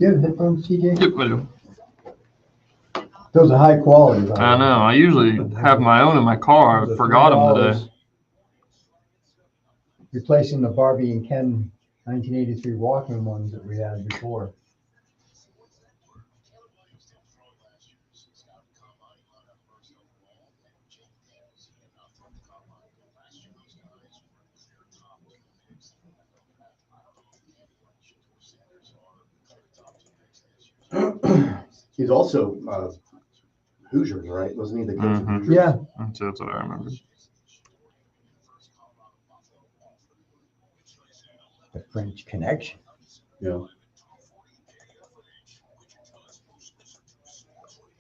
Do you have headphones, TJ? Yep, I do. Those are high quality. I know. I usually have my own in my car. I forgot them today. Replacing the Barbie and Ken 1983 Walkman ones that we had before. He's also Hoosiers, right? Wasn't he the coach of Hoosiers? Yeah. That's what I remember. The French Connection. Yeah.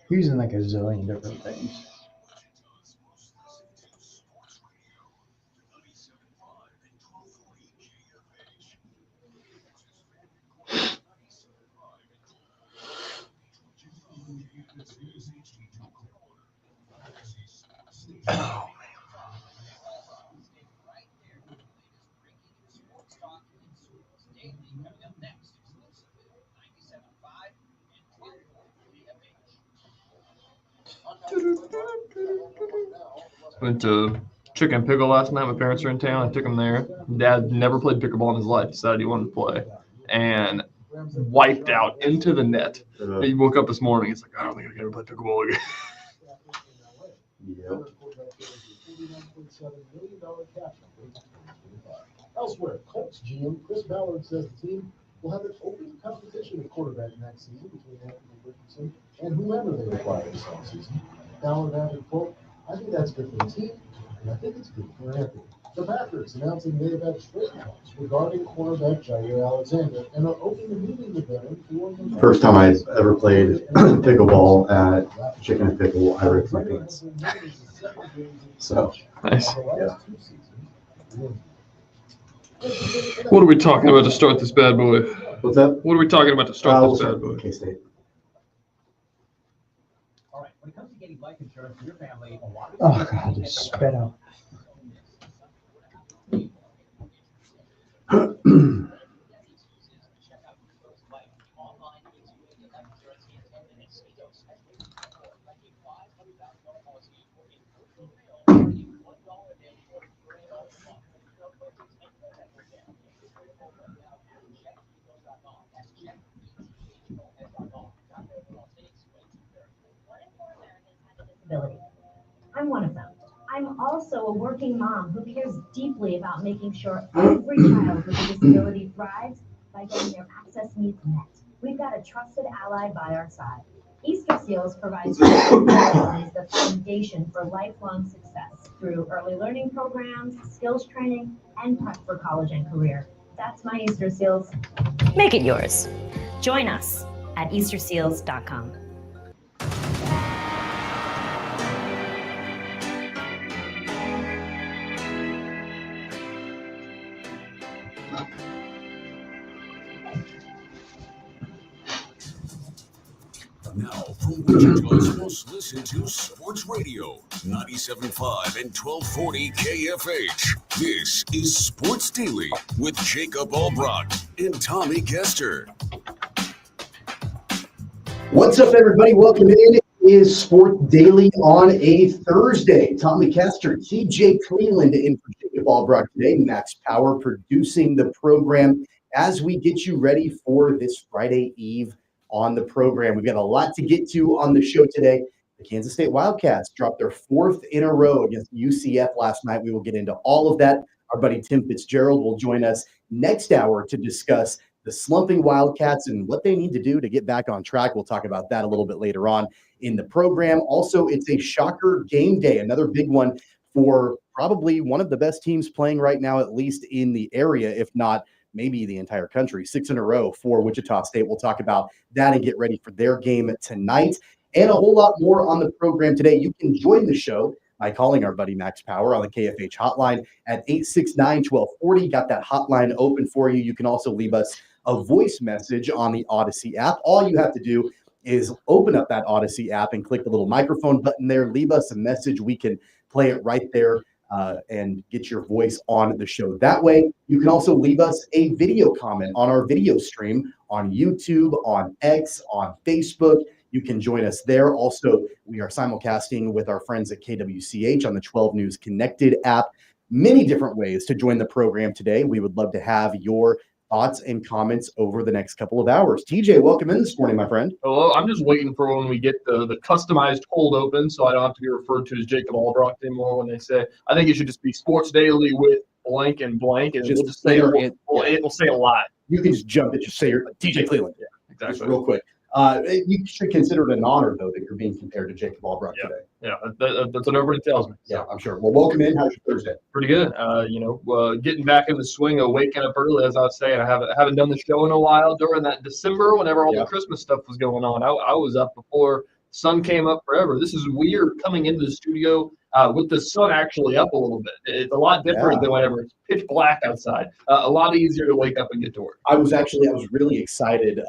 He's in like a zillion different things. Went to Chicken Pickle last night. My parents were in town. I took him there. Dad never played pickleball in his life. Decided he wanted to play, and wiped out into the net. He woke up this morning. He's like, I don't think I can ever play pickleball again. Yep. Elsewhere, Colts GM Chris Ballard says the team will have an open competition at quarterback next season between Anthony Richardson and whoever they acquire this offseason. Ballard added, quote, I think that's good for the team, and I think it's good for Anthony. The Packers announcing they have had trade talks regarding quarterback Jair Alexander and are open to meeting with them for the First time I ever played pickleball at Chicken and Pickle, I ripped my pants. So, Nice. yeah. What are we talking about to start this bad boy? What's that? What are we talking about to start We'll this start bad boy? with K-State. All right, when it comes to getting life insurance for your family, a lot of Oh, God, I just spit out. I'm one of them. I'm also a working mom who cares deeply about making sure every child with a disability thrives by getting their access needs met. We've got a trusted ally by our side. Easter Seals provides families the foundation for lifelong success through early learning programs, skills training, and prep for college and career. That's my Easter Seals. Make it yours. Join us at easterseals.com. Now, from Wichita's most listened to sports radio, 97.5 and 1240 KFH. This is Sports Daily with Jacob Albrock and Tommy Kester. What's up, everybody? Welcome in. It is Sports Daily on a Thursday. Tommy Kester, TJ Cleveland in for Jacob Albrock today. Max Power producing the program as we get you ready for this Friday Eve on the program. We've got a lot to get to on the show today. The Kansas State Wildcats dropped their fourth in a row against UCF last night. We will get into all of that. Our buddy Tim Fitzgerald will join us next hour to discuss the slumping Wildcats and what they need to do to get back on track. We'll talk about that a little bit later on in the program. Also, it's a shocker game day, another big one for probably one of the best teams playing right now, at least in the area, if not maybe the entire country. 6 in a row for Wichita State. We'll talk about that and get ready for their game tonight and a whole lot more on the program today. You can join the show by calling our buddy Max Power on the KFH hotline at 869-1240. Got that hotline open for you. You can also leave us a voice message on the Odyssey app. All you have to do is open up that Odyssey app and click the little microphone button there. Leave us a message. We can play it right there and get your voice on the show that way. You can also leave us a video comment on our video stream on YouTube, on X, on Facebook. You can join us there. Also, we are simulcasting with our friends at KWCH on the 12 News Connected app. Many different ways to join the program today. We would love to have your thoughts and comments over the next couple of hours. TJ, welcome in this morning, my friend. Hello, I'm just waiting for when we get the customized hold open, so I don't have to be referred to as Jacob Albrock anymore when they say. I think it should just be Sports Daily with blank, and we'll just say it. It will say a lot. You can just jump it, just say you're TJ Cleveland. Yeah, exactly. Just real quick. You should consider it an honor, though, that you're being compared to Jacob Albrock today. Yeah, that's what everybody tells me. Yeah, I'm sure. Well, welcome in. How's your Thursday? Pretty good. Getting back in the swing of waking up early, as I was saying. I haven't done the show in a while. During that December, whenever all the Christmas stuff was going on, I was up before sun came up forever. This is weird coming into the studio with the sun actually up a little bit. It's a lot different than whenever it's pitch black outside. A lot easier to wake up and get to work. I was really excited,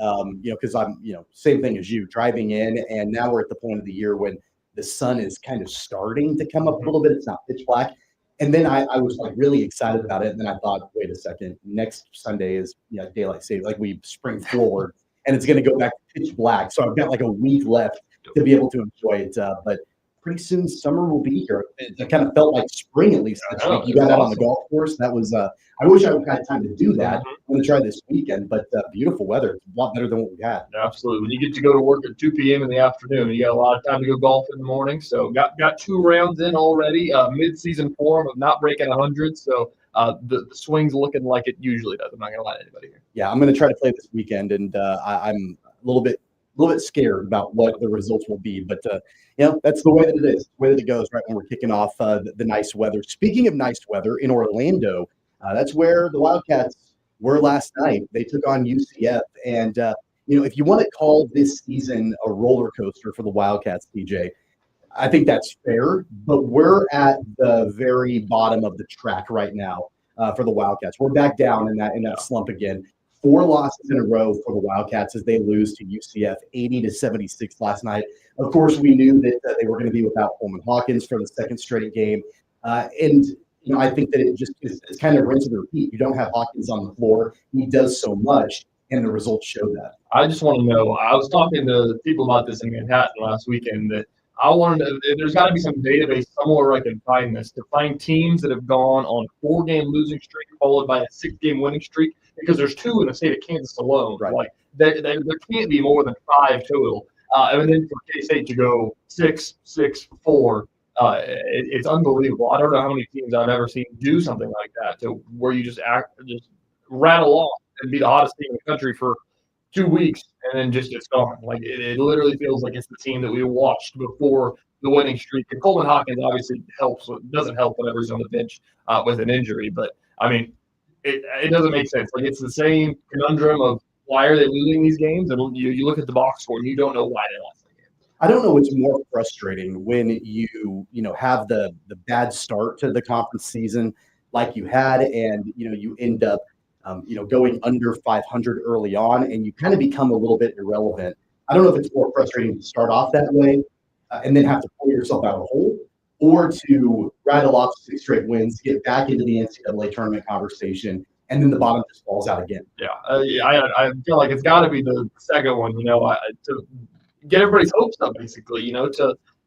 because I'm, same thing as you, driving in, and now we're at the point of the year when the sun is kind of starting to come up a little bit. It's not pitch black. And then I was like really excited about it. And then I thought, wait a second, next Sunday is daylight saving, like we spring forward, and it's going to go back to pitch black. So I've got like a week left to be able to enjoy it. But pretty soon summer will be here. It kind of felt like spring, at least this week. You got out on the golf course. That was, I wish I would have had time to do that. I'm going to try this weekend, but beautiful weather. It's a lot better than what we had. Absolutely. When you get to go to work at 2 p.m. in the afternoon, you got a lot of time to go golf in the morning. So got 2 rounds in already, mid-season form of not breaking 100. So the swing's looking like it usually does. I'm not going to lie to anybody here. Yeah, I'm going to try to play this weekend, and I'm a little bit scared about what the results will be, but that's the way that it is, the way that it goes right when we're kicking off the nice weather. Speaking of nice weather, in Orlando, that's where the Wildcats were last night. They took on UCF, and if you want to call this season a roller coaster for the Wildcats, TJ, I think that's fair, but we're at the very bottom of the track right now for the Wildcats. We're back down in that slump again. 4 losses in a row for the Wildcats as they lose to UCF 80-76 last night. Of course, we knew that they were going to be without Coleman Hawkins for the second straight game. And I think that it's kind of rinse and repeat. You don't have Hawkins on the floor. He does so much, and the results show that. I just want to know, I was talking to people about this in Manhattan last weekend, that I wanted to, there's got to be some database somewhere where I can find this, to find teams that have gone on a 4-game losing streak followed by a 6-game winning streak, because there's 2 in the state of Kansas alone. Right. Like there can't be more than 5 total. And then for K-State to go 6-6-4, it's unbelievable. I don't know how many teams I've ever seen do something like that, to where you just rattle off and be the hottest team in the country for 2 weeks and then just it's gone. Like it literally feels like it's the team that we watched before the winning streak. And Coleman Hawkins obviously helps. It doesn't help whenever he's on the bench with an injury, but I mean, it doesn't make sense. Like it's the same conundrum of why are they losing these games, and you look at the box score and you don't know why they lost the game. I don't know what's more frustrating when you have the bad start to the conference season like you had, and you end up going under 500 early on, and you kind of become a little bit irrelevant. I don't know if it's more frustrating to start off that way and then have to pull yourself out of the hole, or to rattle off 6 straight wins, get back into the NCAA tournament conversation, and then the bottom just falls out again. Yeah, I feel like it's got to be the second one, to get everybody's hopes up, basically,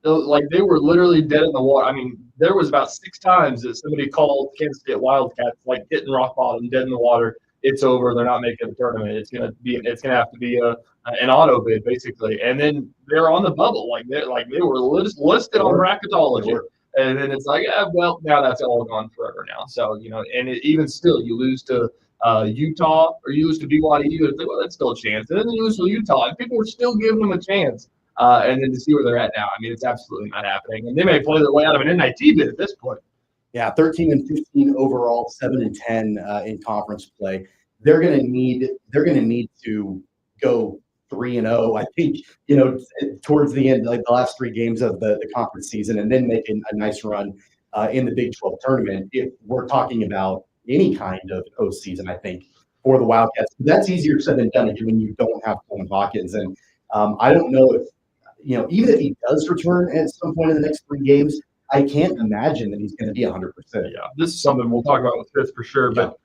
like they were literally dead in the water. I mean, there was about 6 times that somebody called Kansas State Wildcats like hitting rock bottom, dead in the water. It's over. They're not making the tournament. It's gonna have to be an auto bid, basically. And then they're on the bubble, like they were listed on bracketology. And then it's like, well, now that's all gone forever now. So even still, you lose to Utah or you lose to BYU. It's like, well, that's still a chance. And then you lose to Utah, and people were still giving them a chance. And then to see where they're at now, I mean, it's absolutely not happening. And they may play their way out of an NIT bid at this point. Yeah, 13-15 overall, 7-10 in conference play. They're gonna need to go 3-0. I think towards the end, like the last 3 games of the conference season, and then making a nice run in the Big 12 tournament. If we're talking about any kind of postseason, I think for the Wildcats, that's easier said than done when you don't have Coleman Hawkins. And I don't know if even if he does return at some point in the next 3 games, I can't imagine that he's going to be 100%. Yeah, this is something we'll talk about with Fitz for sure. But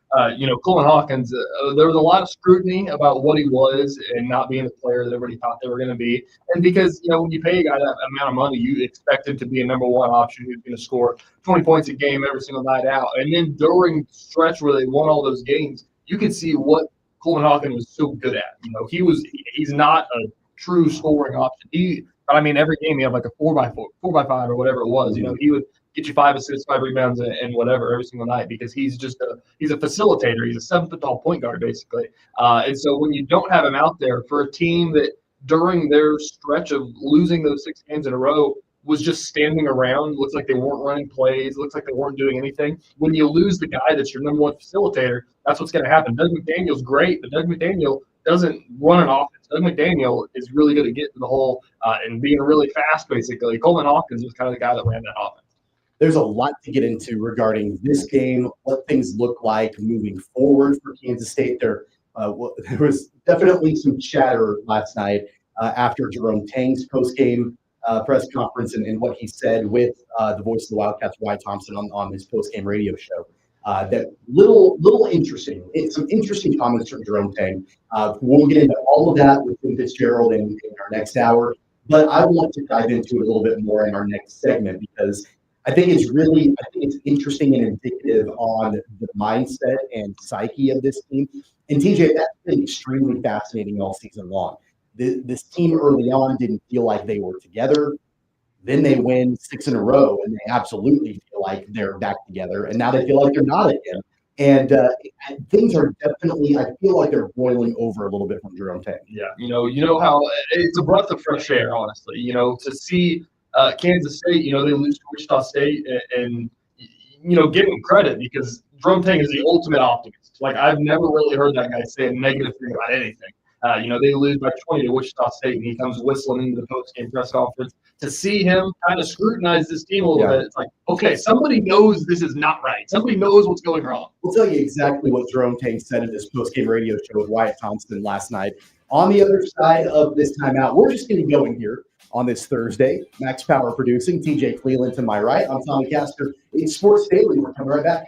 Coleman Hawkins, there was a lot of scrutiny about what he was and not being the player that everybody thought they were going to be. And because when you pay a guy that amount of money, you expect him to be a number one option who's going to score 20 points a game every single night out. And then during the stretch where they won all those games, you could see what Coleman Hawkins was so good at. He's not a true scoring option. Every game he had like a 4x4, 4x5 or whatever it was. He would get you 5 assists, 5 rebounds, and whatever every single night because he's a facilitator. He's a 7-foot-tall point guard basically. And so when you don't have him out there for a team that during their stretch of losing those 6 games in a row was just standing around, looks like they weren't running plays, looks like they weren't doing anything. When you lose the guy that's your number one facilitator, that's what's going to happen. Doug McDaniel's great, but Doug McDaniel doesn't run an offense. Doug McDaniel is really good at getting the hole and being really fast, basically. Coleman Hawkins was kind of the guy that ran that offense. There's a lot to get into regarding this game, what things look like moving forward for Kansas State. There was definitely some chatter last night after Jerome Tang's post-game press conference and what he said with the voice of the Wildcats, Wyatt Thompson, on his post-game radio show. That little interesting. It's some interesting comments from Jerome Tang. We'll get into all of that with Tim Fitzgerald in our next hour, but I want to dive into it a little bit more in our next segment because I think it's interesting and indicative on the mindset and psyche of this team. And TJ, that's been extremely fascinating all season long. This team early on didn't feel like they were together. Then they win 6 in a row, and they absolutely feel like they're back together. And now they feel like they're not again. And things are definitely, I feel like they're boiling over a little bit from Jerome Tang. Yeah, you know how it's a breath of fresh air, honestly. To see Kansas State, they lose to Wichita State, and give them credit because Jerome Tang is the ultimate optimist. Like I've never really heard that guy say a negative thing about anything. They lose by 20 to Wichita State, and he comes whistling into the post-game press conference. To see him kind of scrutinize this team a little bit, it's like, okay, somebody knows this is not right. Somebody knows what's going wrong. We'll tell you exactly what Jerome Tang said in this post-game radio show with Wyatt Thompson last night. On the other side of this timeout, we're just going to go in here on this Thursday. Max Power producing, TJ Cleveland to my right. I'm Tommy Castor. It's Sports Daily. We're coming right back.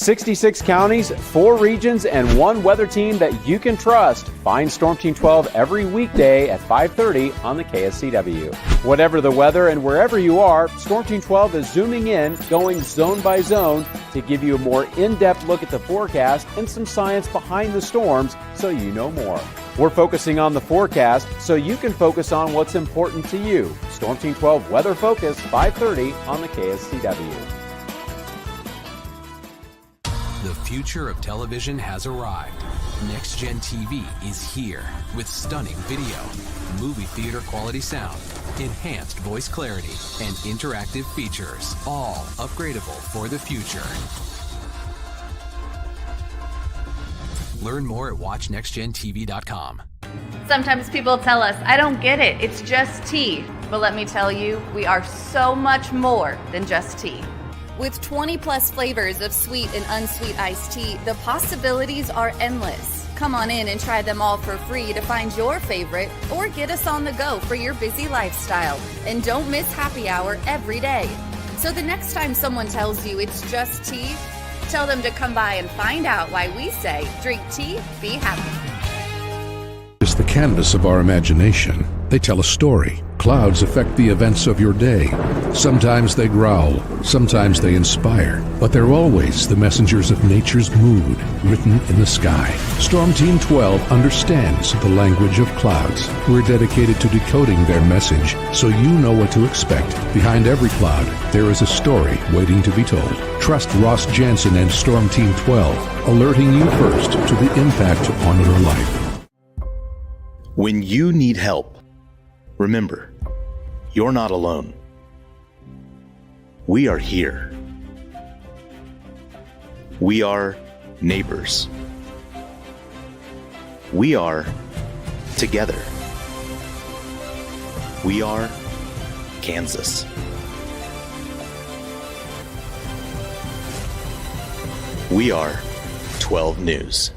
66 counties, 4 regions, and 1 weather team that you can trust. Find Storm Team 12 every weekday at 5:30 on the KSCW. Whatever the weather and wherever you are, Storm Team 12 is zooming in, going zone by zone to give you a more in-depth look at the forecast and some science behind the storms so you know more. We're focusing on the forecast so you can focus on what's important to you. Storm Team 12 Weather Focus, 5:30 on the KSCW. The future of television has arrived. Next Gen TV is here with stunning video, movie theater quality sound, enhanced voice clarity, and interactive features, all upgradable for the future. Learn more at watchnextgentv.com. Sometimes people tell us, I don't get it, it's just tea. But let me tell you, we are so much more than just tea. With 20 plus flavors of sweet and unsweet iced tea, the possibilities are endless. Come on in and try them all for free to find your favorite or get us on the go for your busy lifestyle. And don't miss happy hour every day. So the next time someone tells you it's just tea, tell them to come by and find out why we say, drink tea, be happy. It's the canvas of our imagination. They tell a story. Clouds affect the events of your day. Sometimes they growl, sometimes they inspire, but they're always the messengers of nature's mood, written in the sky. Storm Team 12 understands the language of clouds. We're dedicated to decoding their message, so you know what to expect. Behind every cloud, there is a story waiting to be told. Trust Ross Jansen and Storm Team 12, alerting you first to the impact on your life. When you need help, remember, you're not alone. We are here. We are neighbors. We are together. We are Kansas. We are 12 News.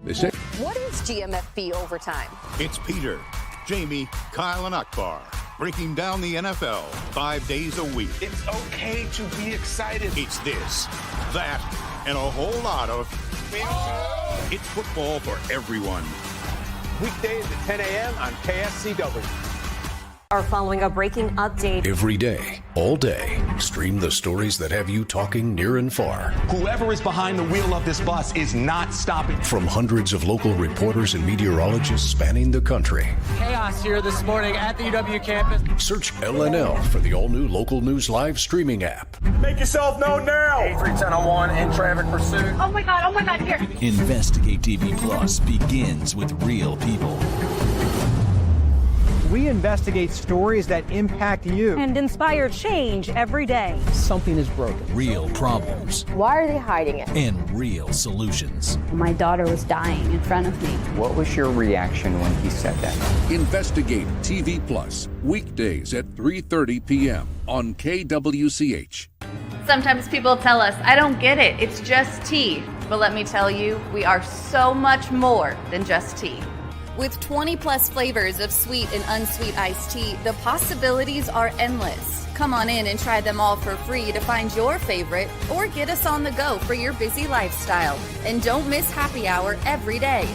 They say, What is GMFB overtime? It's Peter, Jamie, Kyle, and Akbar breaking down the NFL 5 days a week. It's okay to be excited. It's this, that, and a whole lot of. It's football for everyone. Weekdays at 10 a.m. on KSCW. Are following a breaking update. every day, all day, stream the stories that have you talking near and far. Whoever is behind the wheel of this bus is not stopping. From hundreds of local reporters and meteorologists spanning the country. Chaos here this morning at the UW campus. Search LNL for the all-new Local News Live streaming app. Make yourself known now. 83101 in traffic pursuit. Oh my God, here. Investigate TV Plus begins with real people. We investigate stories that impact you. And inspire change every day. Something is broken. Real problems Why are they hiding it? and real solutions. My daughter was dying in front of me. What was your reaction when he said that? Investigate TV Plus, weekdays at 3:30 p.m. on KWCH. Sometimes people tell us, I don't get it, it's just tea. But let me tell you, we are so much more than just tea. With 20 plus flavors of sweet and unsweet iced tea, the possibilities are endless. Come on in and try them all for free to find your favorite or get us on the go for your busy lifestyle. And don't miss happy hour every day.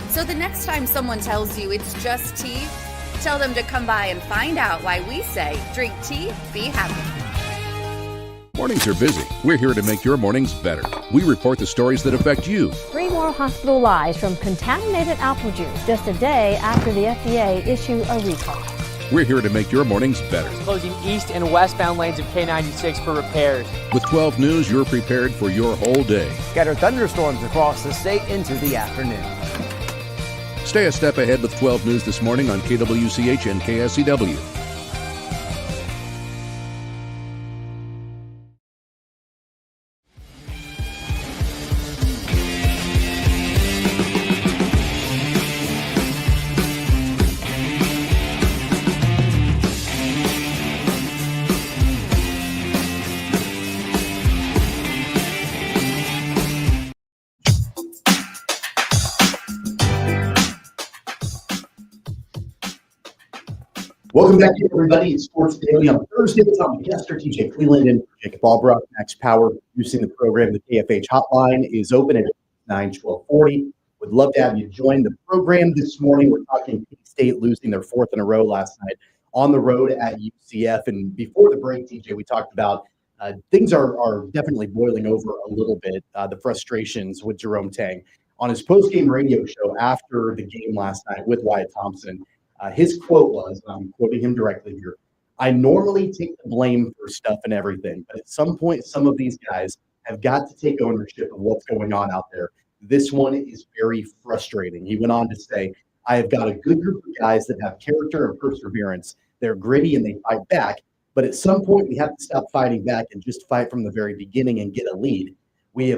So the next time someone tells you it's just tea, tell them to come by and find out why we say, drink tea, be happy. Mornings are busy. We're here to make your mornings better. We report the stories that affect you. 3 more hospital lies from contaminated apple juice just a day after the FDA issued a recall. We're here to make your mornings better. Closing east and westbound lanes of K96 for repairs. With 12 News, you're prepared for your whole day. Scattered thunderstorms across the state into the afternoon. Stay a step ahead with 12 News this morning on KWCH and KSCW. Welcome back, everybody. It's Sports Daily on Thursday. Tom Kester, TJ Cleveland, and Jacob Albrock. Max Power producing the program. The KFH hotline is open at 9-1240. Would love to have you join the program this morning. We're talking K-State losing their 4th in a row last night on the road at UCF. And before the break, TJ, we talked about things are definitely boiling over a little bit, the frustrations with Jerome Tang. On his post-game radio show after the game last night with Wyatt Thompson, his quote was, I'm quoting him directly here, I normally take the blame for stuff and everything, but at some point, some of these guys have got to take ownership of what's going on out there. This one is very frustrating. He went on to say, I have got a good group of guys that have character and perseverance. They're gritty and they fight back, but at some point we have to stop fighting back and just fight from the very beginning and get a lead. We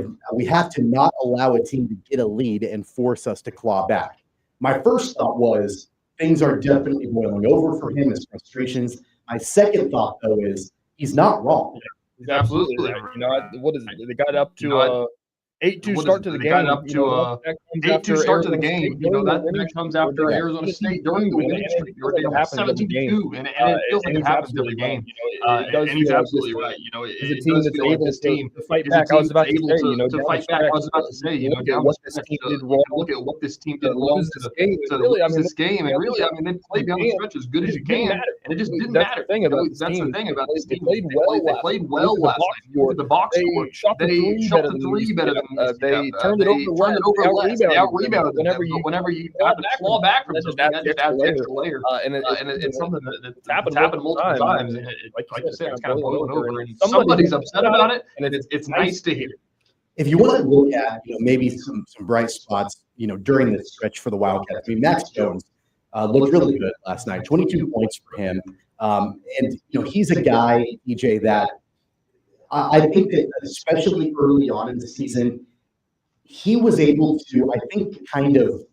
have to not allow a team to get a lead and force us to claw back. My first thought was, things are definitely boiling over for him, his frustrations. My second thought, though, is he's not wrong. He's absolutely right. You know, what is it? They got up to 8-2 start to the game. They got up to 8-2 start to the game. You know, that comes after Arizona State during the winning streak. They were 17-2, and it feels like it happens every game. And he's absolutely right. You know, it does feel like this team to fight back. I was about to say, you know, to fight back. I was about to say, you know, down the stretch, look at what this team did wrong to lose this game. And really, I mean, they played down the stretch as good as you can, and it just didn't matter. That's the thing about this team. They played well last night. The box score, they shot the 3 better than they turned it over less. They out-rebounded them. But whenever you got to claw back from something, that just adds an extra layer. And it's something that's happened multiple times. And like you said, it's kind of boiling over. And somebody's upset about it, and it's nice to hear. If you want to look at, you know, maybe some bright spots, you know, during this stretch for the Wildcats, I mean, Max Jones looked really good last night, 22 points for him. And, you know, he's a guy, EJ, that I think that especially early on in the season, he was able to, I think, kind of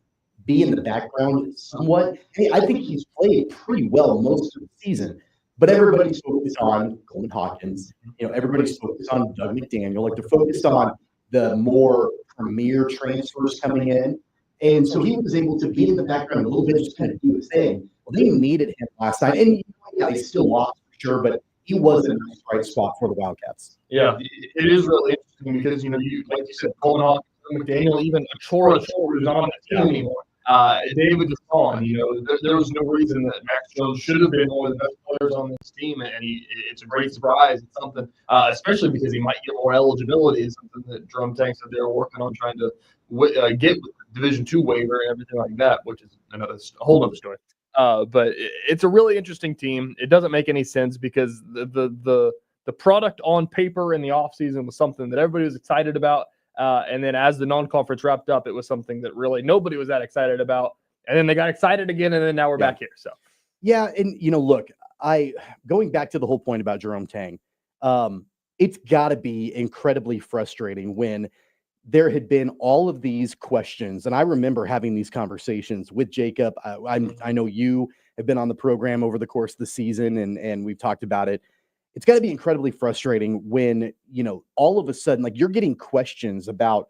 be in the background somewhat. I think he's played pretty well most of the season, but everybody's focused on Coleman Hawkins. You know, everybody's focused on Doug McDaniel. Like, they're focused on the more premier transfers coming in. And so he was able to be in the background a little bit, just kind of do his thing. Well, they needed him last night. And yeah, they still lost for sure, but he was in a nice bright spot for the Wildcats. Yeah, it is really interesting because, like you said, Coleman Hawkins, McDaniel, even Achora, who's not on that team anymore. David is gone. There was no reason that Max Jones should have been one of the best players on this team, and it's a great surprise. It's something, especially because he might get more eligibility. It's something that Drum Tank said they were working on trying to get with the Division II waiver and everything like that, which is a whole other story. But it's a really interesting team. It doesn't make any sense because the product on paper in the offseason was something that everybody was excited about. And then as the non-conference wrapped up, it was something that really nobody was that excited about. And then they got excited again, and then now we're back here. So, yeah, and look, going back to the whole point about Jerome Tang, it's got to be incredibly frustrating when there had been all of these questions, and I remember having these conversations with Jacob. I know you have been on the program over the course of the season, and we've talked about it. It's got to be incredibly frustrating when, all of a sudden, like, you're getting questions about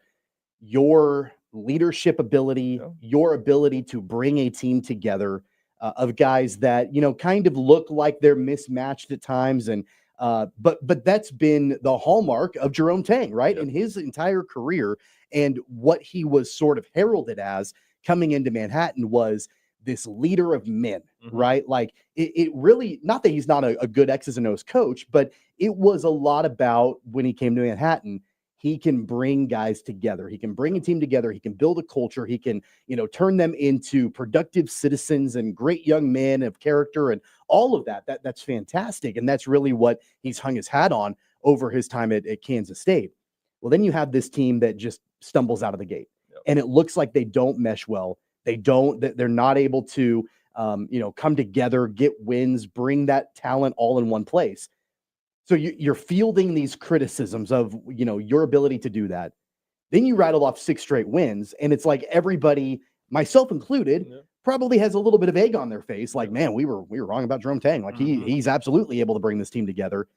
your leadership ability, your ability to bring a team together of guys that, kind of look like they're mismatched at times. And, but that's been the hallmark of Jerome Tang, right? In his entire career. And what he was sort of heralded as coming into Manhattan was this leader of men, right? Like it really, not that he's not a good X's and O's coach, but it was a lot about when he came to Manhattan, he can bring guys together. He can bring a team together. He can build a culture. He can, turn them into productive citizens and great young men of character and all of that. That's fantastic. And that's really what he's hung his hat on over his time at Kansas State. Well, then you have this team that just stumbles out of the gate, and it looks like they don't mesh well. They're not able to, come together, get wins, bring that talent all in one place. So you're fielding these criticisms of, your ability to do that. Then you rattle off 6 straight wins, and it's like everybody, myself included, probably has a little bit of egg on their face. Like, man, we were wrong about Jerome Tang. Like he's absolutely able to bring this team together.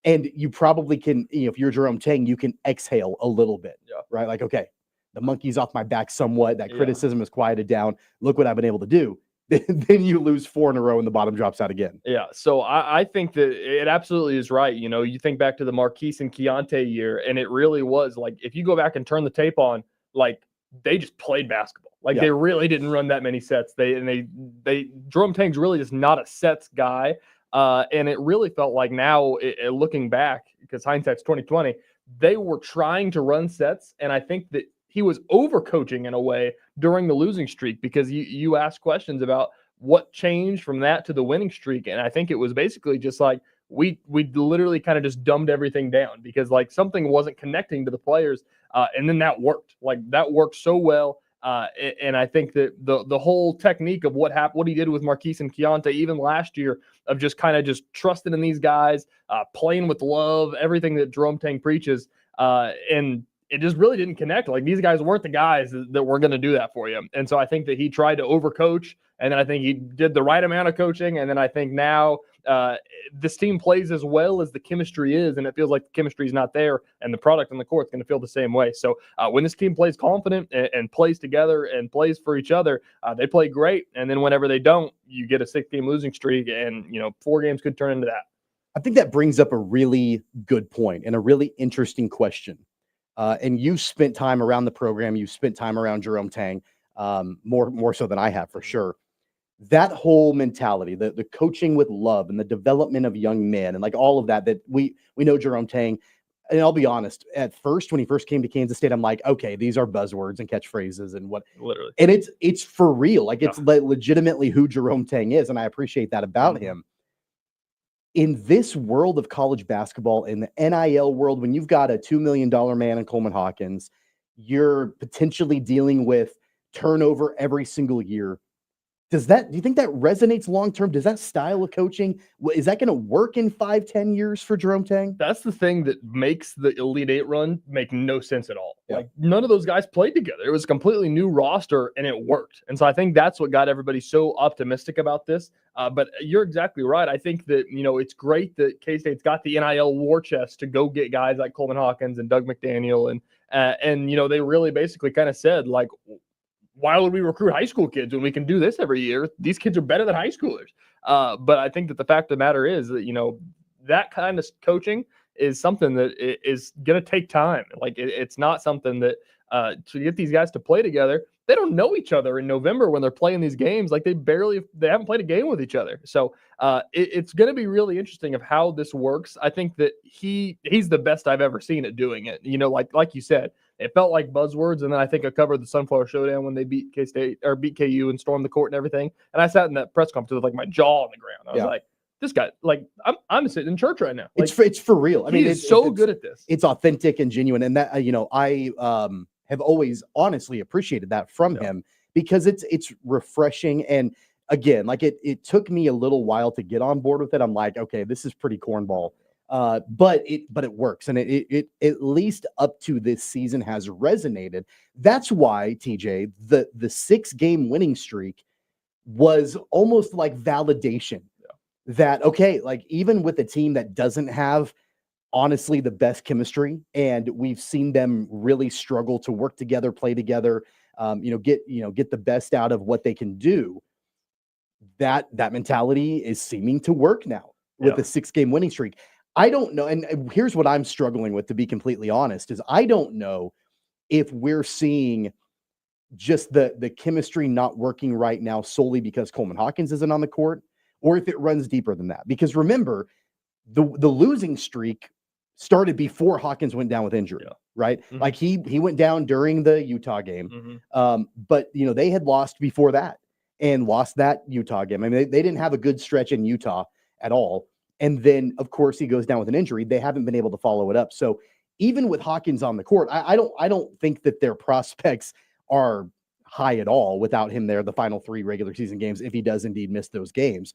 And you probably can, if you're Jerome Tang, you can exhale a little bit, right? Like, okay, the monkey's off my back somewhat. That criticism is quieted down. Look what I've been able to do. Then you lose 4 in a row and the bottom drops out again. Yeah. So I think that it absolutely is right. You think back to the Marquise and Keontae year, and it really was like, if you go back and turn the tape on, like, they just played basketball. Like they really didn't run that many sets. Jerome Tang's really just not a sets guy. And it really felt like now looking back, because hindsight's 2020, they were trying to run sets. And I think that he was overcoaching in a way during the losing streak, because you asked questions about what changed from that to the winning streak. And I think it was basically just like, we literally kind of just dumbed everything down because like something wasn't connecting to the players. And then that worked. Like that worked so well. And I think that the whole technique of what he did with Marquise and Keontae, even last year, of just kind of just trusting in these guys, playing with love, everything that Jerome Tang preaches, and it just really didn't connect. Like these guys weren't the guys that were going to do that for you. And so I think that he tried to overcoach, and then I think he did the right amount of coaching. And then I think now this team plays as well as the chemistry is, and it feels like the chemistry is not there, and the product on the court is going to feel the same way. So when this team plays confident and plays together and plays for each other, they play great. And then whenever they don't, you get a 6-game losing streak, and 4 games could turn into that. I think that brings up a really good point and a really interesting question. And you spent time around the program. You spent time around Jerome Tang, more so than I have for sure. That whole mentality, the coaching with love and the development of young men and like all of that we know Jerome Tang. And I'll be honest, at first, when he first came to Kansas State, I'm like, okay, these are buzzwords and catchphrases and what literally, and it's for real. Like it's legitimately who Jerome Tang is. And I appreciate that about him. In this world of college basketball, in the NIL world, when you've got a $2 million man in Coleman Hawkins, you're potentially dealing with turnover every single year. Do you think that resonates long-term? Does that style of coaching, is that going to work in 5-10 years for Jerome Tang? That's the thing that makes the Elite Eight run make no sense at all. Yeah. Like none of those guys played together. It was a completely new roster, and it worked. And so I think that's what got everybody so optimistic about this. But you're exactly right. I think that, it's great that K-State's got the NIL war chest to go get guys like Coleman Hawkins and Doug McDaniel. And they really basically kind of said, like, why would we recruit high school kids when we can do this every year? These kids are better than high schoolers. But I think that the fact of the matter is that, that kind of coaching is something that is going to take time. Like it's not something that to get these guys to play together, they don't know each other in November when they're playing these games. Like they haven't played a game with each other. So it's going to be really interesting of how this works. I think that he's the best I've ever seen at doing it. Like you said, it felt like buzzwords. And then I think I covered the Sunflower Showdown when they beat K-State or beat KU and stormed the court and everything. And I sat in that press conference with like my jaw on the ground. I was like, this guy, like I'm sitting in church right now. Like, it's for real. I mean, he's so good at this. It's authentic and genuine. And that, I have always honestly appreciated that from him because it's refreshing. And again, like it took me a little while to get on board with it. I'm like, okay, this is pretty cornball. But it works. And it at least up to this season has resonated. That's why, TJ, the 6-game winning streak was almost like validation that, okay, like even with a team that doesn't have honestly the best chemistry, and we've seen them really struggle to work together, play together, get the best out of what they can do. That mentality is seeming to work now with a 6-game winning streak. I don't know. And here's what I'm struggling with, to be completely honest, is I don't know if we're seeing just the chemistry not working right now solely because Coleman Hawkins isn't on the court, or if it runs deeper than that. Because remember, the losing streak started before Hawkins went down with injury, right? Mm-hmm. Like he went down during the Utah game. Mm-hmm. But they had lost before that and lost that Utah game. I mean, they didn't have a good stretch in Utah at all. And then, of course, he goes down with an injury. They haven't been able to follow it up. So even with Hawkins on the court, I don't think that their prospects are high at all without him there the final 3 regular season games, if he does indeed miss those games.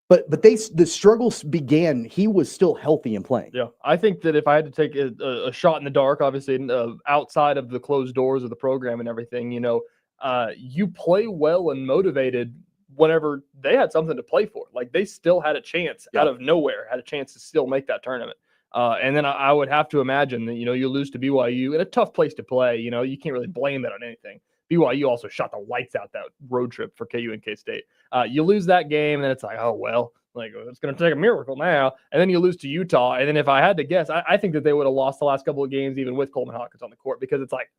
But the struggles began, he was still healthy and playing. Yeah, I think that if I had to take a shot in the dark, obviously outside of the closed doors of the program and everything, you play well and motivated whenever they had something to play for. Like they still had a chance out of nowhere, had a chance to still make that tournament. And then I would have to imagine that, you lose to BYU in a tough place to play. You can't really blame that on anything. BYU also shot the lights out that road trip for KU and K-State. You lose that game, and then it's like, oh, well, like it's going to take a miracle now. And then you lose to Utah. And then if I had to guess, I think that they would have lost the last couple of games even with Coleman Hawkins on the court, because it's like,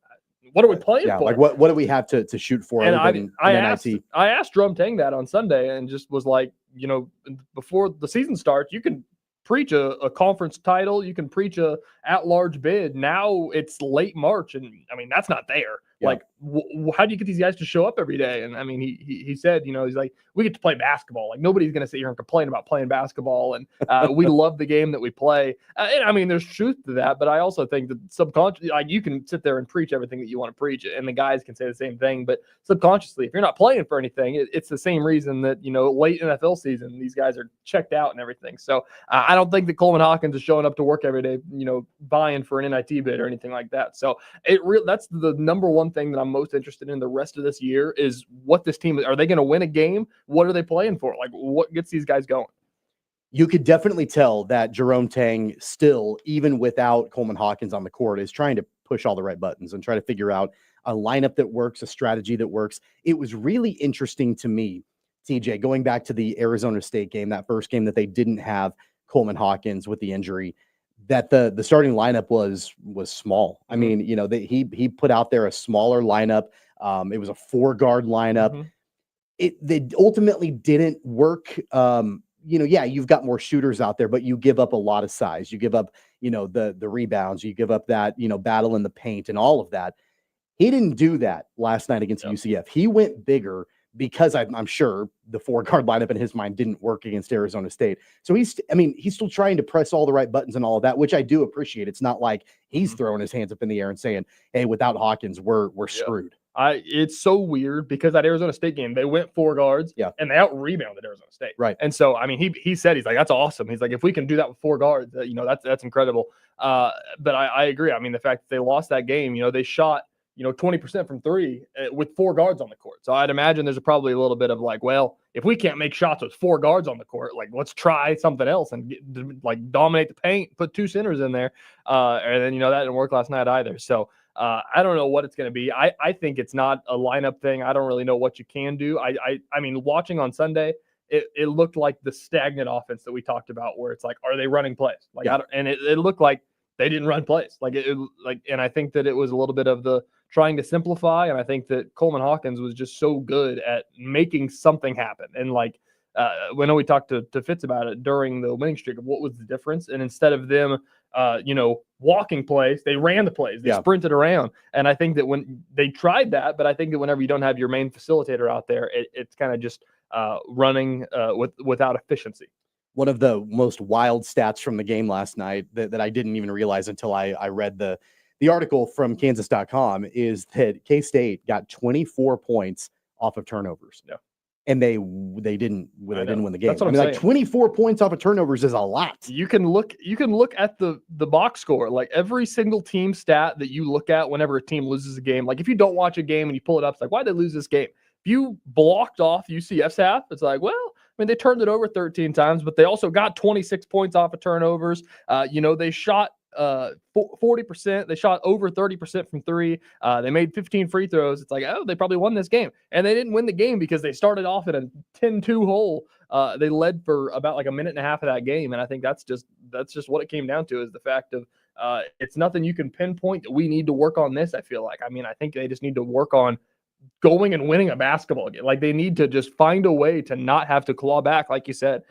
what are we playing for? Like what do we have to shoot for? And I asked Drum Tang that on Sunday and just was like, before the season starts, you can preach a conference title, you can preach a at-large bid. Now it's late March, and I mean that's not there. Yeah. Like, how do you get these guys to show up every day? And I mean, he said, he's like, we get to play basketball. Like nobody's going to sit here and complain about playing basketball, and we love the game that we play. And I mean, there's truth to that, but I also think that subconsciously, like you can sit there and preach everything that you want to preach, and the guys can say the same thing. But subconsciously, if you're not playing for anything, it's the same reason that late NFL season these guys are checked out and everything. So I don't think that Coleman Hawkins is showing up to work every day, buying for an NIT bid or anything like that. So that's the number one thing that I'm most interested in the rest of this year is what this team, are they going to win a game? What are they playing for? Like what gets these guys going? You could definitely tell that Jerome Tang still, even without Coleman Hawkins on the court, is trying to push all the right buttons and try to figure out a lineup that works, a strategy that works. It was really interesting to me, TJ, going back to the Arizona State game, that first game that they didn't have Coleman Hawkins with the injury, that the starting lineup was small. I mean, he put out there a smaller lineup. It was a 4-guard lineup. Mm-hmm. They ultimately didn't work. You've got more shooters out there, but you give up a lot of size. You give up, the rebounds. You give up that, battle in the paint and all of that. He didn't do that last night against UCF. He went bigger because I'm sure the 4-guard lineup in his mind didn't work against Arizona State. So he's still trying to press all the right buttons and all of that, which I do appreciate. It's not like he's throwing his hands up in the air and saying, hey, without Hawkins, we're screwed. It's so weird because that Arizona State game, they went 4 guards and they out-rebounded Arizona State. Right. And so, I mean, he said, he's like, that's awesome. He's like, if we can do that with 4 guards, that's incredible. But I agree. I mean, the fact that they lost that game, they shot, 20% from 3 with 4 guards on the court. So I'd imagine there's probably a little bit of like, well, if we can't make shots with 4 guards on the court, like let's try something else and dominate the paint, put 2 centers in there. And then, that didn't work last night either. So I don't know what it's going to be. I think it's not a lineup thing. I don't really know what you can do. I mean, watching on Sunday, it looked like the stagnant offense that we talked about, where it's like, are they running plays? Like, and it looked like they didn't run plays. And I think that it was a little bit of the trying to simplify. And I think that Coleman Hawkins was just so good at making something happen. And we know we talked to Fitz about it during the winning streak of what was the difference. And instead of them, walking plays, they ran the plays, they sprinted around. And I think that when they tried that, but I think that whenever you don't have your main facilitator out there, it's kind of just running without efficiency. One of the most wild stats from the game last night that I didn't even realize until I read the article from Kansas.com is that K-State got 24 points off of turnovers. Yeah. And they didn't win the game. That's what I'm saying. 24 points off of turnovers is a lot. You can look at the box score, like every single team stat that you look at whenever a team loses a game. Like if you don't watch a game and you pull it up, it's like, why did they lose this game? If you blocked off UCF's half, it's like, well, I mean, they turned it over 13 times, but they also got 26 points off of turnovers. They shot 40%. They shot over 30% from three. They made 15 free throws. It's like, oh, they probably won this game. And they didn't win the game because they started off at a 10-2 hole. They led for about like a minute and a half of that game. And I think that's just what it came down to, is the fact of it's nothing you can pinpoint that we need to work on this. I feel like, I think they just need to work on going and winning a basketball game. Like they need to just find a way to not have to claw back, like you said,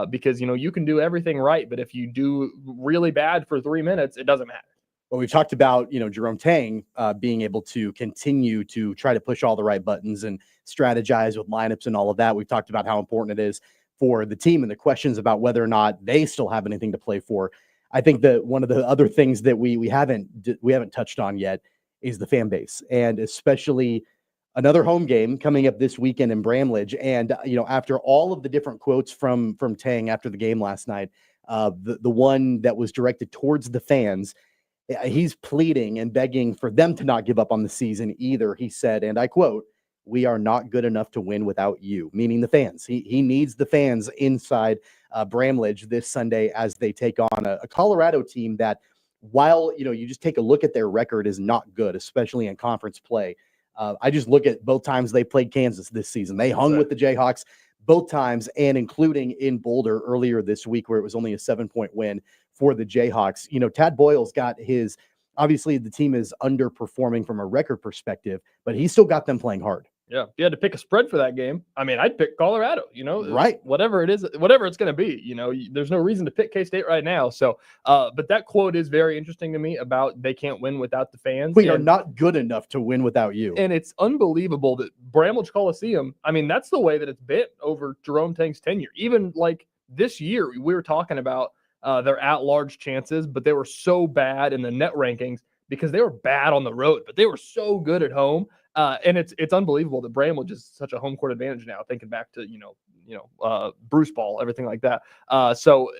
because, you can do everything right, but if you do really bad for 3 minutes, it doesn't matter. Well, we've talked about, Jerome Tang being able to continue to try to push all the right buttons and strategize with lineups and all of that. We've talked about how important it is for the team and the questions about whether or not they still have anything to play for. I think that one of the other things that we haven't touched on yet is the fan base, and especially another home game coming up this weekend in Bramlage. And, after all of the different quotes from Tang after the game last night, the one that was directed towards the fans, he's pleading and begging for them to not give up on the season either. He said, and I quote, "We are not good enough to win without you," meaning the fans. He needs the fans inside Bramlage this Sunday as they take on a Colorado team that, while, you just take a look at their record, is not good, especially in conference play. I just look at both times they played Kansas this season. They hung with the Jayhawks both times, and including in Boulder earlier this week, where it was only a 7-point win for the Jayhawks. Tad Boyle's got obviously the team is underperforming from a record perspective, but he's still got them playing hard. Yeah, if you had to pick a spread for that game, I'd pick Colorado, right? Whatever it is, whatever it's going to be, there's no reason to pick K-State right now. So, but that quote is very interesting to me about they can't win without the fans. We are not good enough to win without you. And it's unbelievable that Bramlage Coliseum, that's the way that it's been over Jerome Tang's tenure. Even like this year, we were talking about their at-large chances, but they were so bad in the net rankings because they were bad on the road, but they were so good at home. And it's unbelievable that Bramlage is such a home court advantage now, thinking back to, Bruce Ball, everything like that. So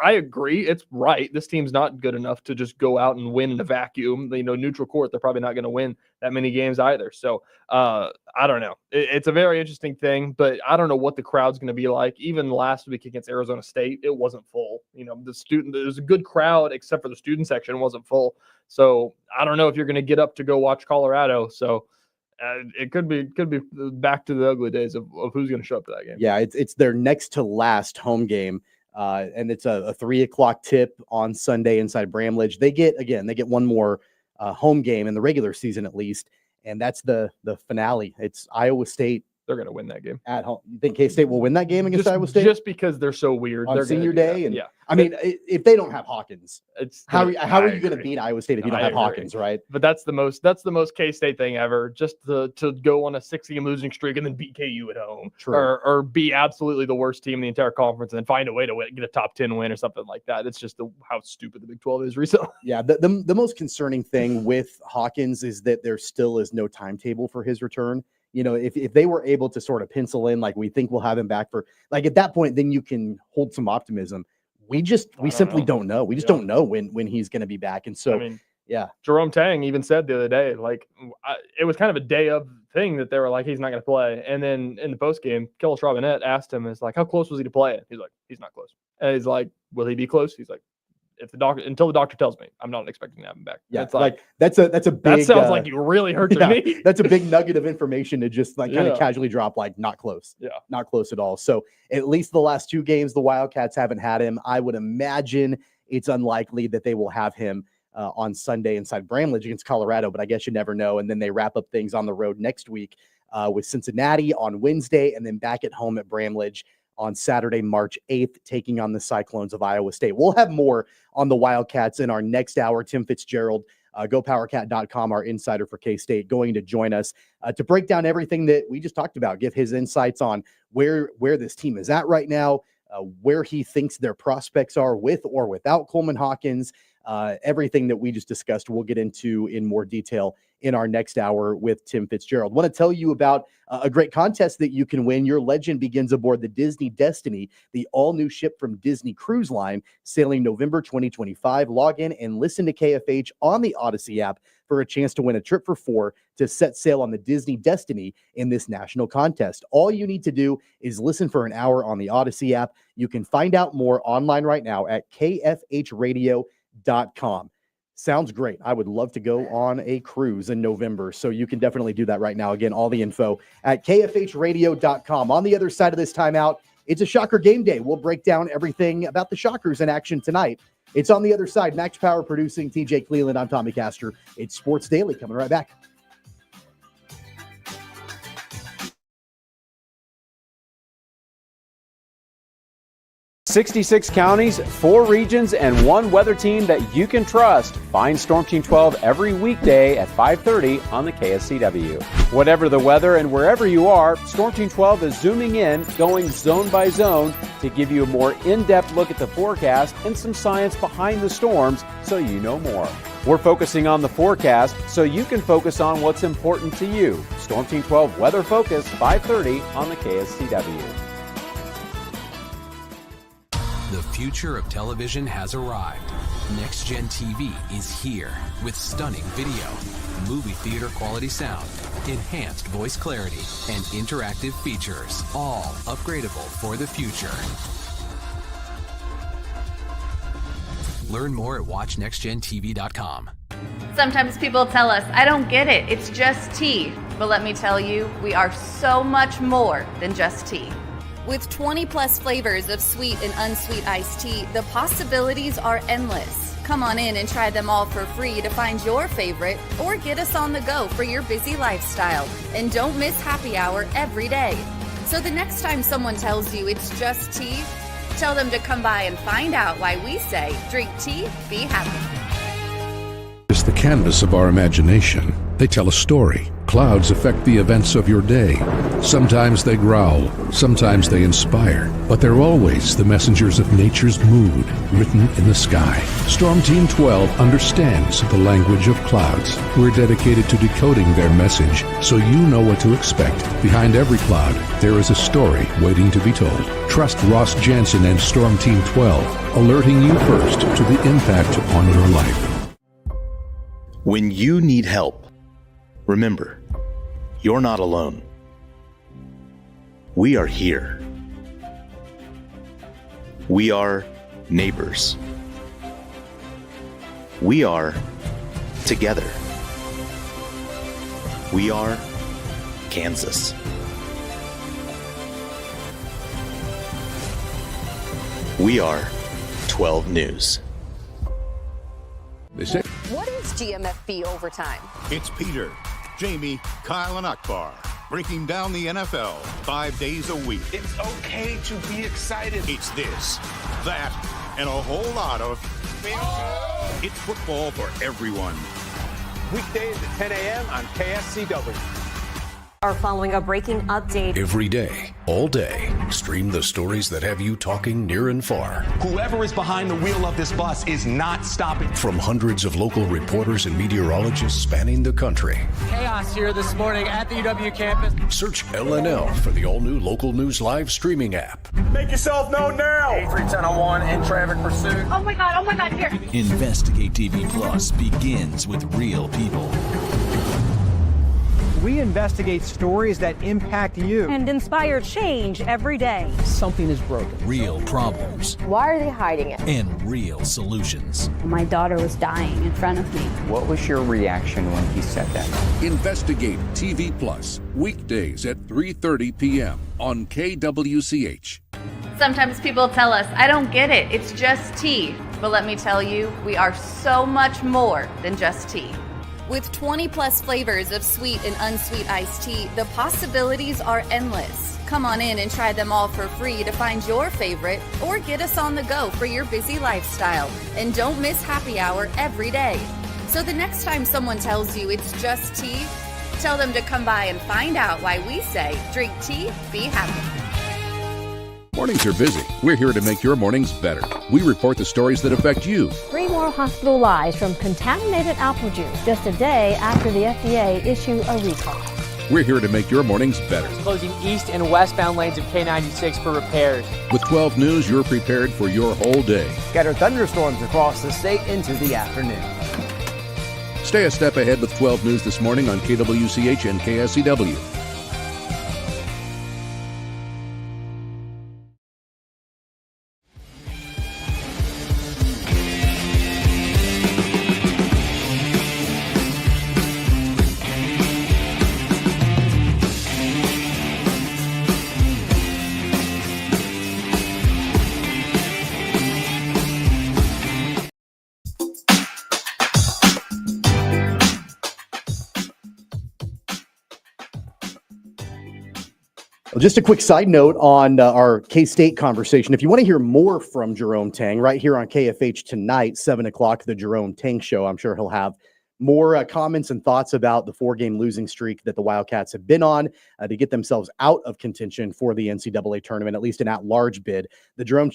I agree. It's right. This team's not good enough to just go out and win in a vacuum. Neutral court, they're probably not going to win that many games either. So I don't know. It's a very interesting thing, but I don't know what the crowd's going to be like. Even last week against Arizona State, it wasn't full. There was a good crowd, except for the student section, it wasn't full. So I don't know if you're going to get up to go watch Colorado. So it could be back to the ugly days of who's going to show up to that game. Yeah, it's their next to last home game, and it's a 3:00 tip on Sunday inside Bramlage. They get one more home game in the regular season at least, and that's the finale. It's Iowa State. They're going to win that game at home. You think K-State will win that game against Iowa State? Just because they're so weird. On they're senior day? And, yeah. If they don't have Hawkins, how are you going to beat Iowa State if you don't have Hawkins, right? But that's the most K-State thing ever, just to go on a 6-game losing streak and then beat KU at home. True. Or be absolutely the worst team in the entire conference and then find a way to get a top 10 win or something like that. It's just how stupid the Big 12 is recently. Yeah, the most concerning thing with Hawkins is that there still is no timetable for his return. If they were able to sort of pencil in, like, we think we'll have him back for, like, at that point, then you can hold some optimism. We simply don't know. We just don't know when he's going to be back. And so, yeah. Jerome Tang even said the other day, it was kind of a day of thing that they were like, he's not going to play. And then in the post game, Kellis Robinette asked him, how close was he to play it? He's like, he's not close. And he's like, will he be close? He's like, if until the doctor tells me, I'm not expecting to have him back. Yeah, it's like that's a big. That sounds like you really hurt to me. That's a big nugget of information to just like kind of Yeah. casually drop, like not close. Yeah. Not close at all. So at least the last 2 games, the Wildcats haven't had him. I would imagine it's unlikely that they will have him on Sunday inside Bramlage against Colorado, but I guess you never know. And then they wrap up things on the road next week with Cincinnati on Wednesday, and then back at home at Bramlage on Saturday, March 8th, taking on the Cyclones of Iowa State. We'll have more on the Wildcats in our next hour. Tim Fitzgerald, GoPowerCat.com, our insider for K-State, going to join us to break down everything that we just talked about, give his insights on where this team is at right now, where he thinks their prospects are with or without Coleman Hawkins. Everything that we just discussed, we'll get into in more detail in our next hour with Tim Fitzgerald. Want to tell you about a great contest that you can win. Your legend begins aboard the Disney Destiny, the all-new ship from Disney Cruise Line, sailing November 2025. Log in and listen to KFH on the Odyssey app for a chance to win a trip for 4 to set sail on the Disney Destiny in this national contest. All you need to do is listen for an hour on the Odyssey app. You can find out more online right now at kfhradio.com. Sounds great. I would love to go on a cruise in November, so you can definitely do that right now. Again, all the info at kfhradio.com. On the other side of this timeout, it's a Shocker game day. We'll break down everything about the Shockers in action tonight. It's on the other side. Max Power producing, TJ Cleveland. I'm Tommy Castor. It's Sports Daily coming right back. 66 counties, 4 regions, and 1 weather team that you can trust. Find Storm Team 12 every weekday at 5:30 on the KSCW. Whatever the weather and wherever you are, Storm Team 12 is zooming in, going zone by zone to give you a more in-depth look at the forecast and some science behind the storms so you know more. We're focusing on the forecast so you can focus on what's important to you. Storm Team 12 Weather Focus, 5:30 on the KSCW. The future of television has arrived. Next Gen TV is here with stunning video, movie theater quality sound, enhanced voice clarity, and interactive features, all upgradable for the future. Learn more at watchnextgentv.com. Sometimes people tell us, I don't get it, it's just tea. But let me tell you, we are so much more than just tea. With 20 plus flavors of sweet and unsweet iced tea, the possibilities are endless. Come on in and try them all for free to find your favorite or get us on the go for your busy lifestyle. And don't miss happy hour every day. So the next time someone tells you it's just tea, tell them to come by and find out why we say drink tea, be happy. It's the canvas of our imagination. They tell a story. Clouds affect the events of your day. Sometimes they growl, sometimes they inspire, but they're always the messengers of nature's mood written in the sky. Storm Team 12 understands the language of clouds. We're dedicated to decoding their message so you know what to expect. Behind every cloud, there is a story waiting to be told. Trust Ross Jansen and Storm Team 12, alerting you first to the impact on your life. When you need help, remember, you're not alone. We are here. We are neighbors. We are together. We are Kansas. We are 12 News. They say, What is GMFB overtime? It's Peter, Jamie, Kyle, and Akbar breaking down the NFL 5 days a week. It's okay to be excited. It's this, that, and a whole lot of It's football for everyone. Weekdays at 10 a.m. on KSCW. Are following a breaking update. Every day, all day, stream the stories that have you talking near and far. Whoever is behind the wheel of this bus is not stopping. From hundreds of local reporters and meteorologists spanning the country. Chaos here this morning at the UW campus. Search LNL for the all-new Local News Live streaming app. Make yourself known now. 83101 in traffic pursuit. Oh my God, here. Investigate TV Plus begins with real people. we investigate stories that impact you and inspire change every day. Something is broken. Real problems. Why are they hiding it? And real solutions. My daughter was dying in front of me. What was your reaction when he said that? Investigate TV Plus, weekdays at 3:30 p.m. on KWCH. Sometimes people tell us, I don't get it, it's just tea. But let me tell you, we are so much more than just tea. With 20 plus flavors of sweet and unsweet iced tea, the possibilities are endless. Come on in and try them all for free to find your favorite or get us on the go for your busy lifestyle. And don't miss happy hour every day. So the next time someone tells you it's just tea, tell them to come by and find out why we say, drink tea, be happy. Mornings are busy. We're here to make your mornings better. We report the stories that affect you. 3 more hospital lies from contaminated apple juice just a day after the FDA issued a recall. We're here to make your mornings better. Closing east and westbound lanes of K96 for repairs. With 12 News, you're prepared for your whole day. Scattered thunderstorms across the state into the afternoon. Stay a step ahead with 12 News this morning on KWCH and KSCW. Well, just a quick side note on our K-State conversation. If you want to hear more from Jerome Tang, right here on KFH tonight, 7 o'clock, the Jerome Tang Show, I'm sure he'll have more comments and thoughts about the 4-game losing streak that the Wildcats have been on to get themselves out of contention for the NCAA tournament, at least an at-large bid. The Jerome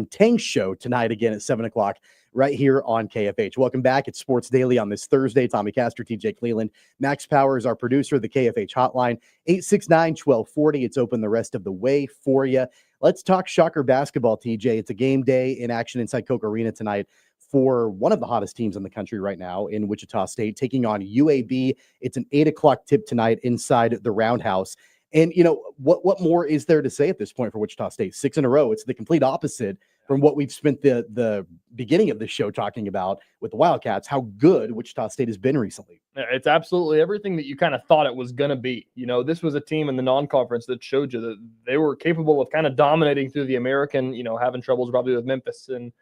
Tang Show tonight again at 7 o'clock. Right here on KFH. Welcome back. It's Sports Daily on this Thursday. Tommy Castor, TJ Cleveland. Max Power is our producer. The KFH hotline, 869-1240. It's open the rest of the way for you. Let's talk Shocker basketball, TJ. It's a game day in action inside Coke Arena tonight for one of the hottest teams in the country right now in Wichita State, taking on UAB. It's an 8 o'clock tip tonight inside the Roundhouse. And, you know, what more is there to say at this point for Wichita State? 6 in a row. It's the complete opposite from what we've spent the beginning of this show talking about with the Wildcats, how good Wichita State has been recently. It's absolutely everything that you kind of thought it was going to be. You know, this was a team in the non-conference that showed you that they were capable of kind of dominating through the American, you know, having troubles probably with Memphis and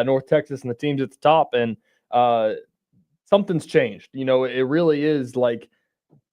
North Texas and the teams at the top. And something's changed. You know, it really is like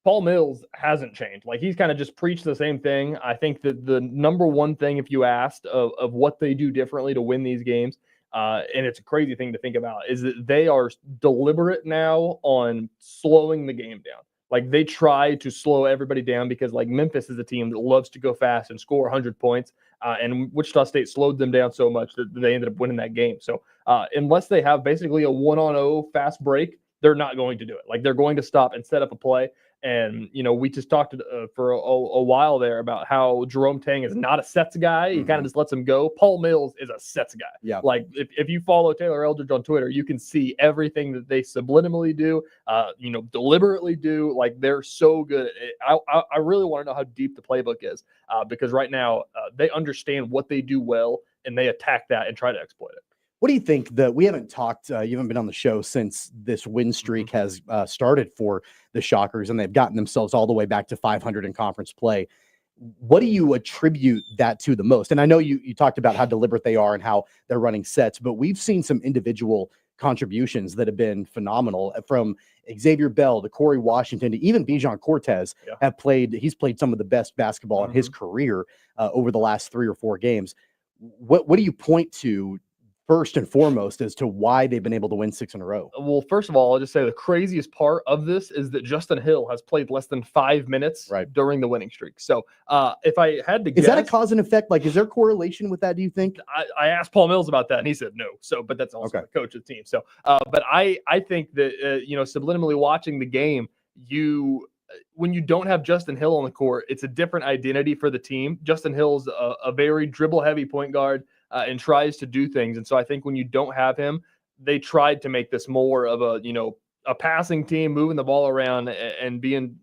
Paul Mills hasn't changed. Like, he's kind of just preached the same thing. I think that the number one thing, if you asked, of what they do differently to win these games, and it's a crazy thing to think about, is that they are deliberate now on slowing the game down. Like, they try to slow everybody down because, like, Memphis is a team that loves to go fast and score 100 points, and Wichita State slowed them down so much that they ended up winning that game. So unless they have basically a 1-on-0 fast break, they're not going to do it. Like, they're going to stop and set up a play. And, you know, we just talked for a while there about how Jerome Tang is not a sets guy. He kind of just lets him go. Paul Mills is a sets guy. Yeah. Like, if you follow Taylor Eldridge on Twitter, you can see everything that they subliminally do, you know, deliberately do. Like, they're so good. I really want to know how deep the playbook is because right now they understand what they do well and they attack that and try to exploit it. What do you think that we haven't talked, you haven't been on the show since this win streak has started for the Shockers and they've gotten themselves all the way back to 500 in conference play. What do you attribute that to the most? And I know you talked about how deliberate they are and how they're running sets, but we've seen some individual contributions that have been phenomenal from Xavier Bell to Corey Washington to even Bijan Cortez he's played some of the best basketball in his career over the last 3 or 4 games. What do you point to first and foremost as to why they've been able to win 6 in a row? Well, first of all, I'll just say the craziest part of this is that Justin Hill has played less than 5 minutes during the winning streak. So if I had to guess, is that a cause and effect? Like, is there correlation with that, do you think? I asked Paul Mills about that and he said no. So, but that's also the coach of the team. So, but I think that, you know, subliminally watching the game, when you don't have Justin Hill on the court, it's a different identity for the team. Justin Hill's a very dribble heavy point guard. And tries to do things. And so I think when you don't have him, they tried to make this more of a, you know, a passing team, moving the ball around and being,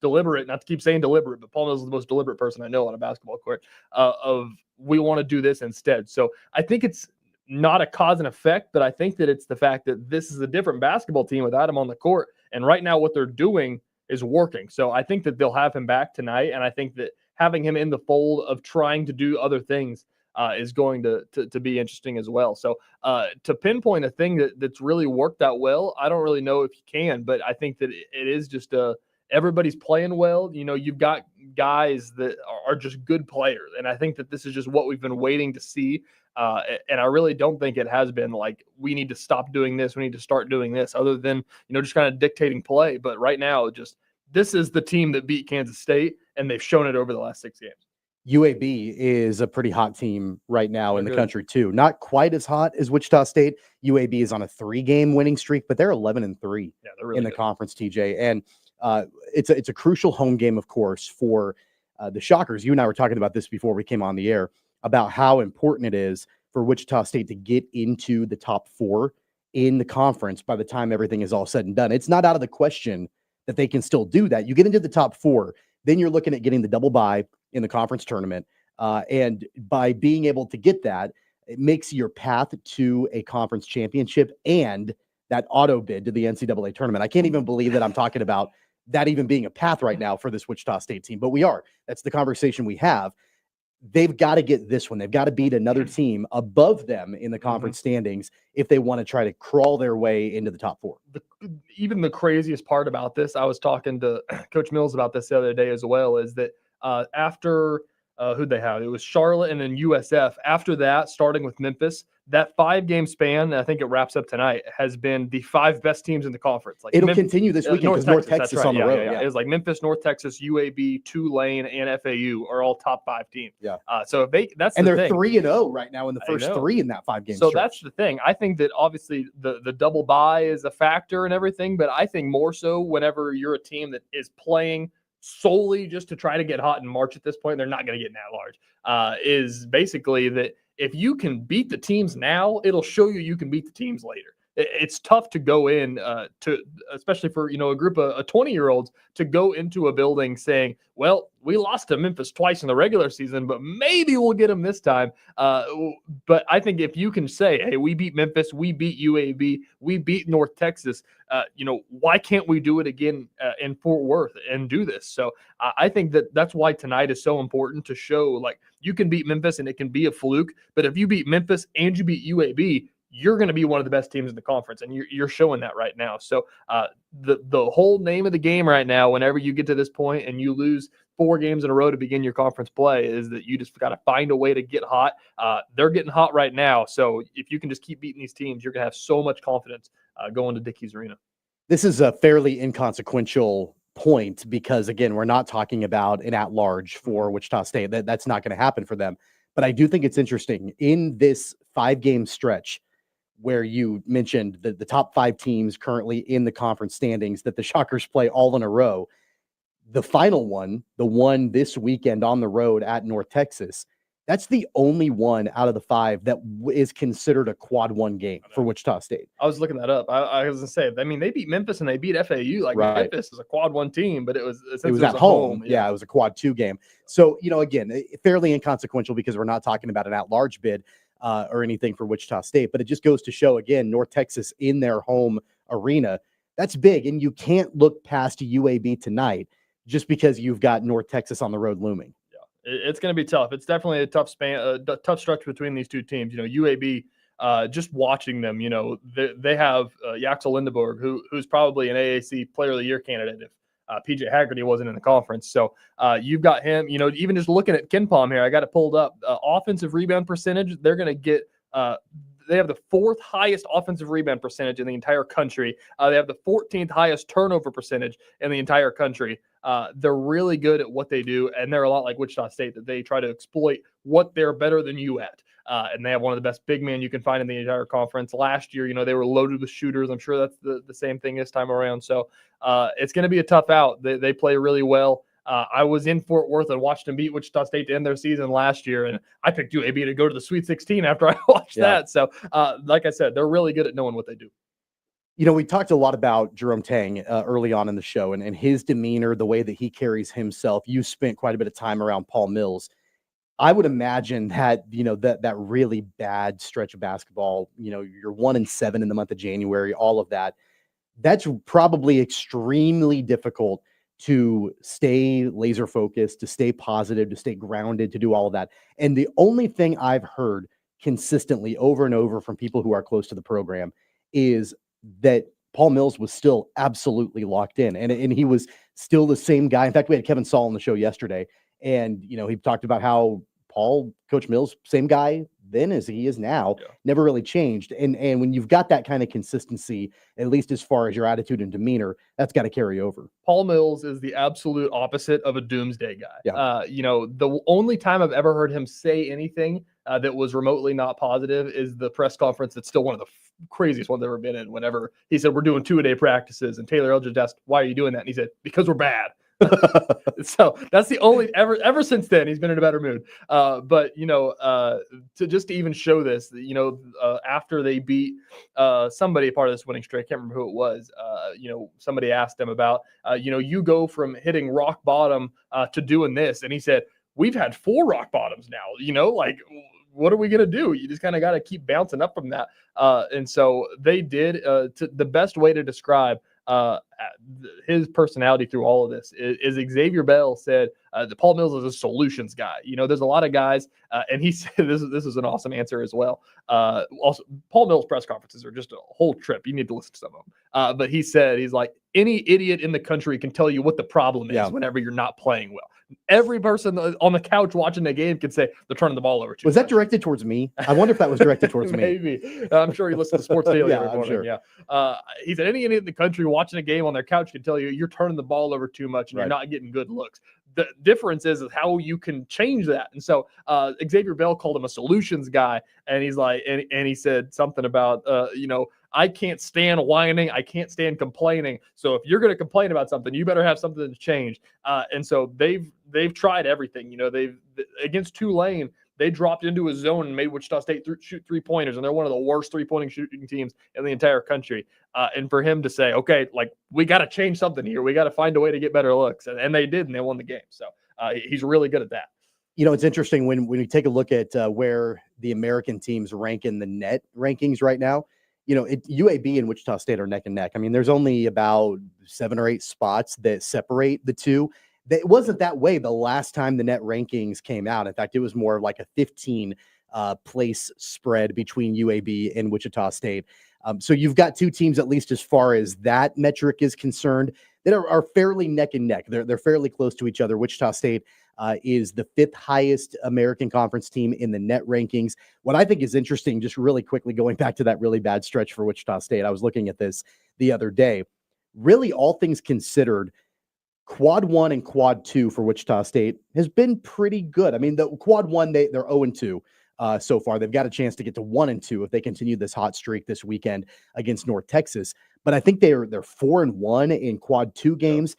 deliberate, not to keep saying deliberate, but Paul Mills is the most deliberate person I know on a basketball court, of we want to do this instead. So I think it's not a cause and effect, but I think that it's the fact that this is a different basketball team without him on the court. And right now what they're doing is working. So I think that they'll have him back tonight. And I think that having him in the fold of trying to do other things is going to be interesting as well. So to pinpoint a thing that's really worked out well, I don't really know if you can, but I think that it is just everybody's playing well. You've got guys that are just good players. And I think that this is just what we've been waiting to see. And I really don't think it has been like, we need to stop doing this, we need to start doing this, other than, just kind of dictating play. But right now, this is the team that beat Kansas State, and they've shown it over the last 6 games. UAB is a pretty hot team right now in the country too. Not quite as hot as Wichita State. UAB is on a 3-game winning streak, but they're 11-3 really in the conference, TJ. And it's a crucial home game, of course, for the Shockers. You and I were talking about this before we came on the air, about how important it is for Wichita State to get into the top 4 in the conference by the time everything is all said and done. It's not out of the question that they can still do that. You get into the top 4, then you're looking at getting the double bye in the conference tournament. And by being able to get that, it makes your path to a conference championship and that auto bid to the NCAA tournament. I can't even believe that I'm talking about that even being a path right now for this Wichita State team, but we are. That's the conversation we have. They've got to get this one. They've got to beat another team above them in the conference standings if they want to try to crawl their way into the top 4. Even the craziest part about this, I was talking to Coach Mills about this the other day as well, is that after who'd they have? It was Charlotte and then USF. After that, starting with Memphis, that 5-game span, I think it wraps up tonight, has been the 5 best teams in the conference. Like it'll continue this weekend because North Texas on the road. Yeah. It was like Memphis, North Texas, UAB, Tulane, and FAU are all top 5 teams. Yeah. So if they're 3-0 right now in the first 3 in that 5-game So stretch. that's the thing. I think that obviously the double bye is a factor and everything, but I think more so whenever you're a team that is playing solely just to try to get hot in March at this point, they're not going to get that large, is basically that if you can beat the teams now, it'll show you can beat the teams later. It's tough to go in to, especially for, a group of 20-year-olds to go into a building saying, well, we lost to Memphis twice in the regular season, but maybe we'll get them this time. But I think if you can say, hey, we beat Memphis, we beat UAB, we beat North Texas, why can't we do it again in Fort Worth and do this? So I think that's why tonight is so important, to show like you can beat Memphis and it can be a fluke. But if you beat Memphis and you beat UAB, you're going to be one of the best teams in the conference, and you're showing that right now. So the whole name of the game right now, whenever you get to this point and you lose 4 games in a row to begin your conference play, is that you just got to find a way to get hot. They're getting hot right now. So if you can just keep beating these teams, you're going to have so much confidence going to Dickies Arena. This is a fairly inconsequential point because, again, we're not talking about an at-large for Wichita State. That's not going to happen for them. But I do think it's interesting in this 5-game stretch where you mentioned the top 5 teams currently in the conference standings that the Shockers play all in a row. The final one, the one this weekend on the road at North Texas, that's the only one out of the 5 that is considered a quad 1 game for Wichita State. I was looking that up. I was going to say, they beat Memphis and they beat FAU. Like, right. Memphis is a quad 1 team, but it was at home. Yeah, it was a quad 2 game. So, again, fairly inconsequential because we're not talking about an at-large bid or anything for Wichita State, but it just goes to show, again, North Texas in their home arena, that's big. And you can't look past UAB tonight just because you've got North Texas on the road looming. It's going to be tough. It's definitely a tough tough stretch between these two teams. UAB, just watching them, they have Yaxel Lindeborg, who's probably an AAC Player of the Year candidate if PJ Haggerty wasn't in the conference. So you've got him, even just looking at KenPom here, I got it pulled up. Offensive rebound percentage, they're going to get they have the 4th highest offensive rebound percentage in the entire country. They have the 14th highest turnover percentage in the entire country. They're really good at what they do, and they're a lot like Wichita State, that they try to exploit what they're better than you at. And they have one of the best big men you can find in the entire conference. Last year, they were loaded with shooters. I'm sure that's the same thing this time around. So it's going to be a tough out. They play really well. I was in Fort Worth and watched them beat Wichita State to end their season last year, and I picked UAB to go to the Sweet 16 after I watched that. So, like I said, they're really good at knowing what they do. We talked a lot about Jerome Tang early on in the show and his demeanor, the way that he carries himself. You spent quite a bit of time around Paul Mills. I would imagine that, that really bad stretch of basketball, you're 1-7 in the month of January, all of that. That's probably extremely difficult to stay laser focused, to stay positive, to stay grounded, to do all of that. And the only thing I've heard consistently over and over from people who are close to the program is that Paul Mills was still absolutely locked in, and he was still the same guy. In fact, we had Kevin Saul on the show yesterday, and he talked about how Coach Mills, same guy then as he is now, never really changed. And when you've got that kind of consistency, at least as far as your attitude and demeanor, that's got to carry over. Paul Mills is the absolute opposite of a doomsday guy. Yeah. The only time I've ever heard him say anything that was remotely not positive is the press conference. That's still one of the craziest ones I've ever been in. Whenever he said, we're doing 2-a-day practices, and Taylor Eldridge asked, why are you doing that? And he said, because we're bad. So that's the only ever since then he's been in a better mood. But to even show this, after they beat somebody part of this winning streak, I can't remember who it was. Somebody asked him about, you go from hitting rock bottom to doing this, and he said, we've had 4 rock bottoms now. What are we going to do? You just kind of got to keep bouncing up from that. And so they did. The best way to describe his personality through all of this is Xavier Bell said that Paul Mills is a solutions guy. There's a lot of guys, and he said this is an awesome answer as well. Also, Paul Mills press conferences are just a whole trip. You need to listen to some of them. But he said, he's like, any idiot in the country can tell you what the problem is whenever you're not playing well. Every person on the couch watching the game could say they're turning the ball over too much. Was that directed towards me? I wonder if that was directed towards me. Maybe. I'm sure he listens to Sports Daily every morning. Sure. Yeah. He said any idiot in the country watching a game on their couch can tell you you're turning the ball over too much and you're not getting good looks. The difference is how you can change that. And so Xavier Bell called him a solutions guy, and he's like, and he said something about I can't stand whining. I can't stand complaining. So if you're going to complain about something, you better have something to change. And so they've tried everything. They've against Tulane, they dropped into a zone and made Wichita State shoot 3-pointers, and they're one of the worst 3-pointing shooting teams in the entire country. And for him to say, okay, we got to change something here. We got to find a way to get better looks. And they did, and they won the game. So he's really good at that. It's interesting when you take a look at where the American teams rank in the net rankings right now. UAB and Wichita State are neck and neck. I mean, there's only about 7 or 8 spots that separate the two. It wasn't that way the last time the net rankings came out. In fact, it was more like a 15 place spread between UAB and Wichita State. So you've got 2 teams, at least as far as that metric is concerned, that are fairly neck and neck. They're fairly close to each other. Wichita State is the 5th highest American Conference team in the net rankings. What I think is interesting, just really quickly going back to that really bad stretch for Wichita State, I was looking at this the other day. Really, all things considered, Quad 1 and Quad 2 for Wichita State has been pretty good. I mean, the Quad 1, they're 0-2 so far. They've got a chance to get to 1-2 if they continue this hot streak this weekend against North Texas. But I think they're 4-1 in Quad 2 games.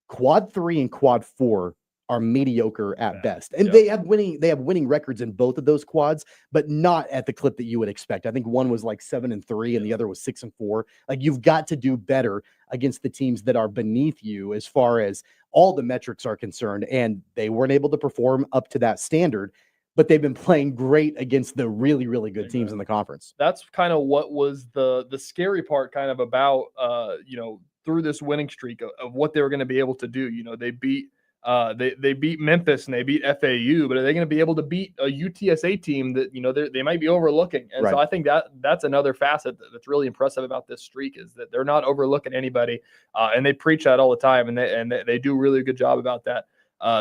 Quad 3 and Quad 4 are mediocre at best. And they have winning records in both of those quads, but not at the clip that you would expect. I think one was like 7-3 and the other was 6-4. You've got to do better against the teams that are beneath you as far as all the metrics are concerned. And they weren't able to perform up to that standard, but they've been playing great against the really, really good teams in the conference. That's kind of what was the scary part kind of about, through this winning streak of what they were going to be able to do. They beat they beat Memphis and they beat FAU, but are they going to be able to beat a UTSA team that they might be overlooking? And so I think that's another facet that's really impressive about this streak is that they're not overlooking anybody, and they preach that all the time, and they do a really good job about that.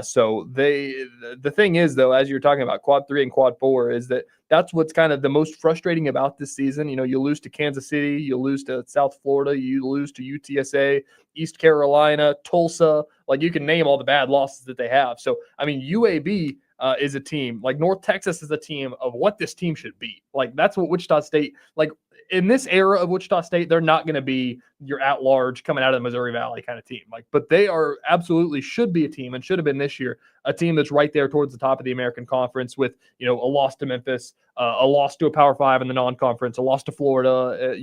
So the thing is, though, as you're talking about Quad 3 and Quad 4, is that's what's kind of the most frustrating about this season. You lose to Kansas City, you lose to South Florida, you lose to UTSA, East Carolina, Tulsa. You can name all the bad losses that they have. So, I mean, UAB is a team. North Texas is a team of what this team should be. That's what Wichita State, in this era of Wichita State, they're not going to be your at-large coming out of the Missouri Valley kind of team. But they are absolutely should be a team, and should have been this year, a team that's right there towards the top of the American Conference with, a loss to Memphis, a loss to a Power 5 in the non-conference, a loss to Florida,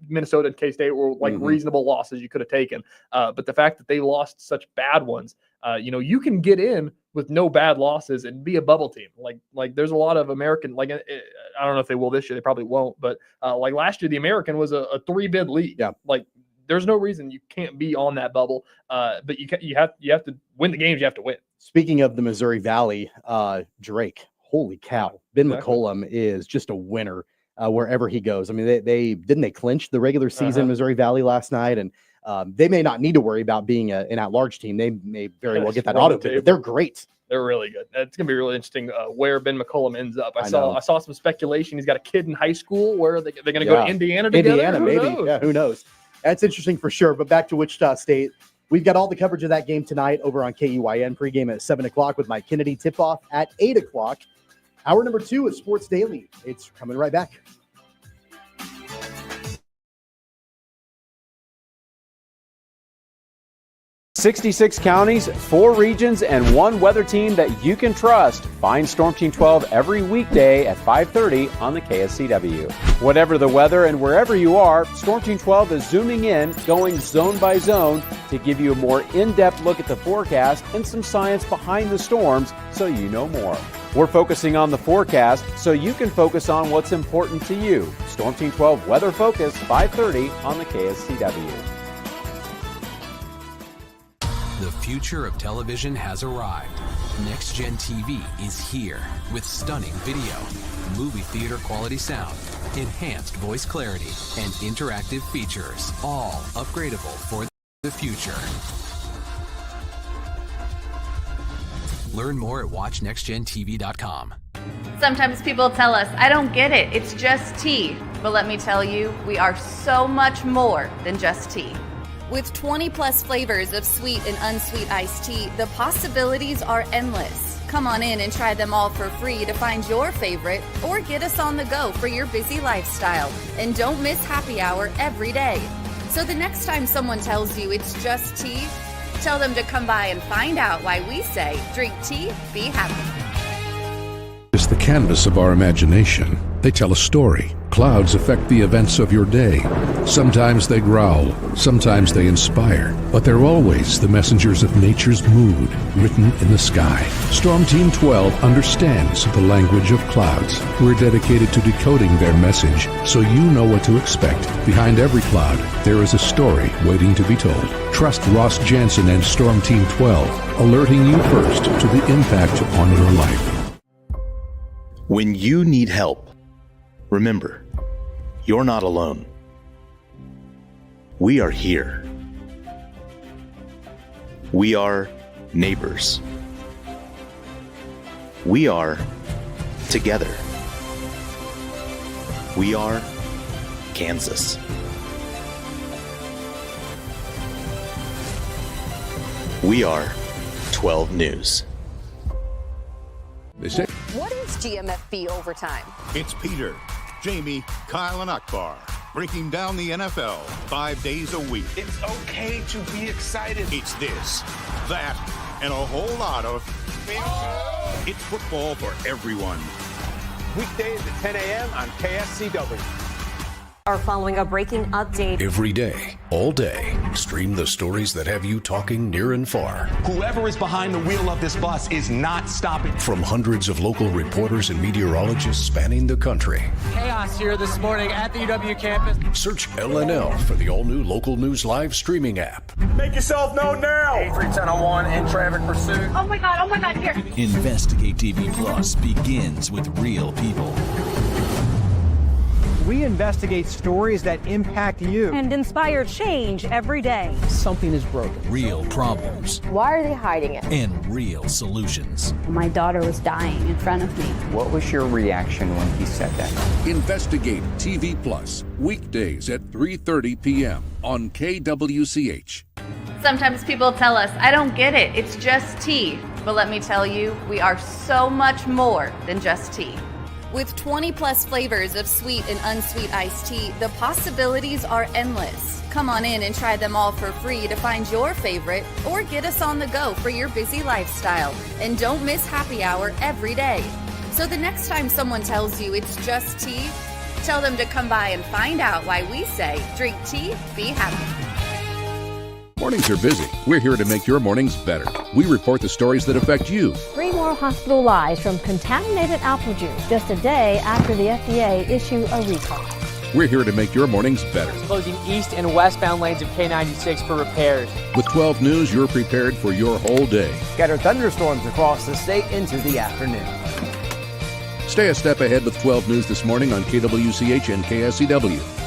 Minnesota and K-State were reasonable losses you could have taken. But the fact that they lost such bad ones, you can get in with no bad losses and be a bubble team. Like there's a lot of American, I don't know if they will this year, they probably won't, but last year, the American was a 3-bid league. Yeah. There's no reason you can't be on that bubble, but you have to win the games you have to win. Speaking of the Missouri Valley, Drake, holy cow. Ben McCollum is just a winner wherever he goes. I mean, they clinch the regular season Missouri Valley last night, and they may not need to worry about being an at-large team. They may very well get that auto bid, but they're great. They're really good. It's going to be really interesting where Ben McCollum ends up. I saw some speculation. He's got a kid in high school. Where they're going to go to Indiana together. Indiana, maybe. Yeah, who knows? That's interesting for sure. But back to Wichita State. We've got all the coverage of that game tonight over on KUIN. Pregame at 7 o'clock with Mike Kennedy. Tip-off at 8 o'clock. Hour number 2 of Sports Daily. It's coming right back. 66 counties, 4 regions, and 1 weather team that you can trust. Find Storm Team 12 every weekday at 5:30 on the KSCW. Whatever the weather and wherever you are, Storm Team 12 is zooming in, going zone by zone to give you a more in-depth look at the forecast and some science behind the storms so you know more. We're focusing on the forecast so you can focus on what's important to you. Storm Team 12 Weather Focus, 5:30 on the KSCW. The future of television has arrived. Next Gen TV is here with stunning video, movie theater quality sound, enhanced voice clarity, and interactive features, all upgradable for the future. Learn more at watchnextgentv.com. Sometimes people tell us, I don't get it, it's just tea. But let me tell you, we are so much more than just tea. With 20 plus flavors of sweet and unsweet iced tea, the possibilities are endless. Come on in and try them all for free to find your favorite, or get us on the go for your busy lifestyle. And don't miss happy hour every day. So the next time someone tells you it's just tea, tell them to come by and find out why we say, drink tea, be happy. It's the canvas of our imagination. They tell a story. Clouds affect the events of your day. Sometimes they growl, sometimes they inspire, but they're always the messengers of nature's mood written in the sky. Storm Team 12 understands the language of clouds. We're dedicated to decoding their message so you know what to expect. Behind every cloud, there is a story waiting to be told. Trust Ross Jansen and Storm Team 12, alerting you first to the impact on your life. When you need help, remember, you're not alone. We are here. We are neighbors. We are together. We are Kansas. We are 12 News. What is GMFB overtime? It's Peter, Jamie, Kyle, and Akbar breaking down the NFL 5 days a week. It's okay to be excited. It's this, that, and a whole lot of It's football for everyone. Weekdays at 10 a.m. on KSCW. Are following a breaking update. Every day, all day, stream the stories that have you talking near and far. Whoever is behind the wheel of this bus is not stopping. From hundreds of local reporters and meteorologists spanning the country. Chaos here this morning at the UW campus. Search LNL for the all-new Local News Live streaming app. Make yourself known now. 831001 in traffic pursuit. Oh my God, here. Investigate TV Plus begins with real people. We investigate stories that impact you and inspire change every day. Something is broken. Real problems. Why are they hiding it? And real solutions. My daughter was dying in front of me. What was your reaction when he said that? Investigate TV Plus, weekdays at 3:30 p.m. on KWCH. Sometimes people tell us, I don't get it, it's just tea. But let me tell you, we are so much more than just tea. With 20 plus flavors of sweet and unsweet iced tea, the possibilities are endless. Come on in and try them all for free to find your favorite or get us on the go for your busy lifestyle. And don't miss happy hour every day. So the next time someone tells you it's just tea, tell them to come by and find out why we say drink tea, be happy. Mornings are busy. We're here to make your mornings better. We report the stories that affect you. 3 more hospital lies from contaminated apple juice just a day after the FDA issue a recall. We're here to make your mornings better. Closing east and westbound lanes of K96 for repairs. With 12 News, you're prepared for your whole day. Scattered thunderstorms across the state into the afternoon. Stay a step ahead with 12 News this morning on KWCH and KSCW.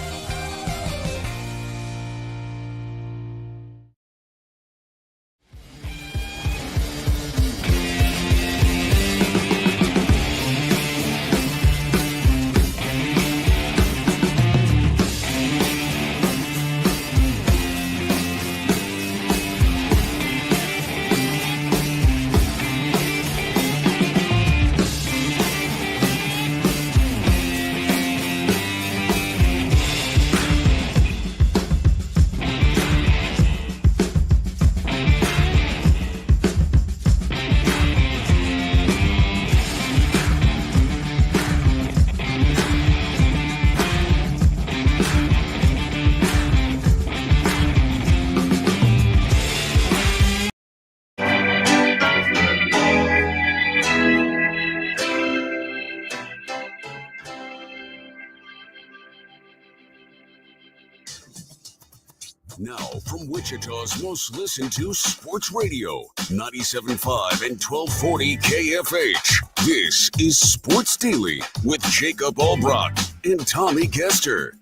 Now, from Wichita's most listened to sports radio, 97.5 and 1240 KFH. This is Sports Daily with Jacob Albrock and Tommy Kester.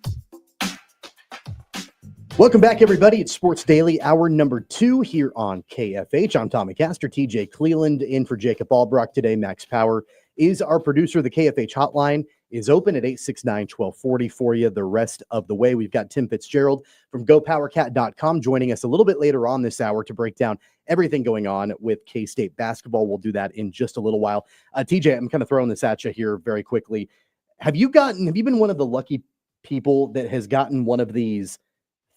Welcome back, everybody. It's Sports Daily, hour number 2 here on KFH. I'm Tommy Castor, TJ Cleveland in for Jacob Albrock today. Max Power is our producer. The KFH hotline is open at 869-1240 for you the rest of the way. We've got Tim Fitzgerald from GoPowerCat.com joining us a little bit later on this hour to break down everything going on with K-State basketball. We'll do that in just a little while. TJ, I'm kind of throwing this at you here very quickly. Have you been one of the lucky people that has gotten one of these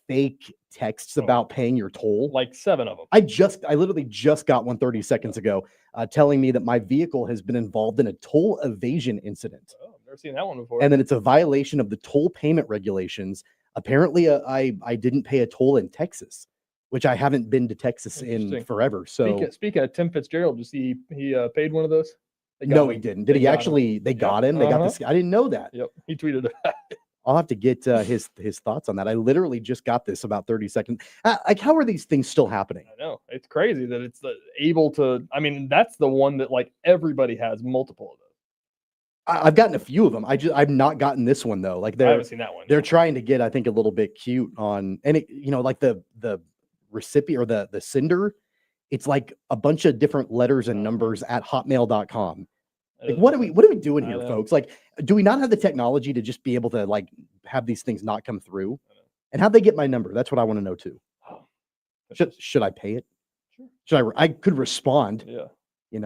fake texts about paying your toll? Like 7 of them. I literally just got one 30 seconds ago telling me that my vehicle has been involved in a toll evasion incident. Oh, I've never seen that one before. And then it's a violation of the toll payment regulations. Apparently, I didn't pay a toll in Texas, which I haven't been to Texas in forever. So Speaking of Tim Fitzgerald, did he paid one of those? No, he didn't. Did he actually? They got him. They got this. I didn't know that. Yep, he tweeted about it. I'll have to get his thoughts on that. I literally just got this about 30 seconds. Like, how are these things still happening? I know. It's crazy that it's able to. I mean, that's the one that like everybody has multiple of those. I've gotten a few of them. I've not gotten this one though. Like I haven't seen that one. They're trying to get, I think, a little bit cute on, and it, like the recipient or the sender. It's like a bunch of different letters and numbers at hotmail.com. Like, what are we doing here, folks? Like, do we not have the technology to just be able to like have these things not come through? And how'd they get my number? That's what I want to know too. Should I pay it? Sure. Should I could respond. Yeah.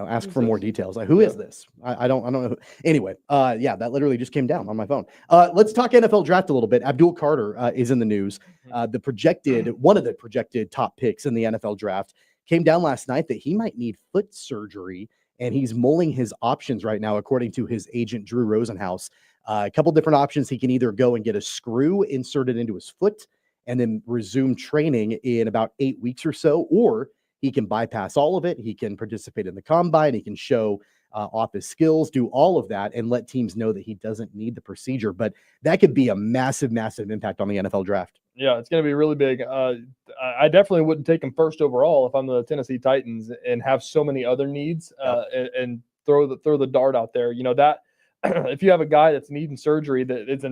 Ask for more details. Like, who is this? I don't know. Anyway, yeah, that literally just came down on my phone. Let's talk NFL draft a little bit. Abdul Carter is in the news. One of the projected top picks in the NFL draft came down last night that he might need foot surgery. And he's mulling his options right now, according to his agent, Drew Rosenhaus. A couple different options. He can either go and get a screw inserted into his foot and then resume training in about 8 weeks or so, or he can bypass all of it. He can participate in the combine. He can show off his skills, do all of that, and let teams know that he doesn't need the procedure. But that could be a massive, massive impact on the NFL draft. Yeah, it's going to be really big. I definitely wouldn't take him first overall if I'm the Tennessee Titans and have so many other needs and throw the dart out there. That if you have a guy that's needing surgery that is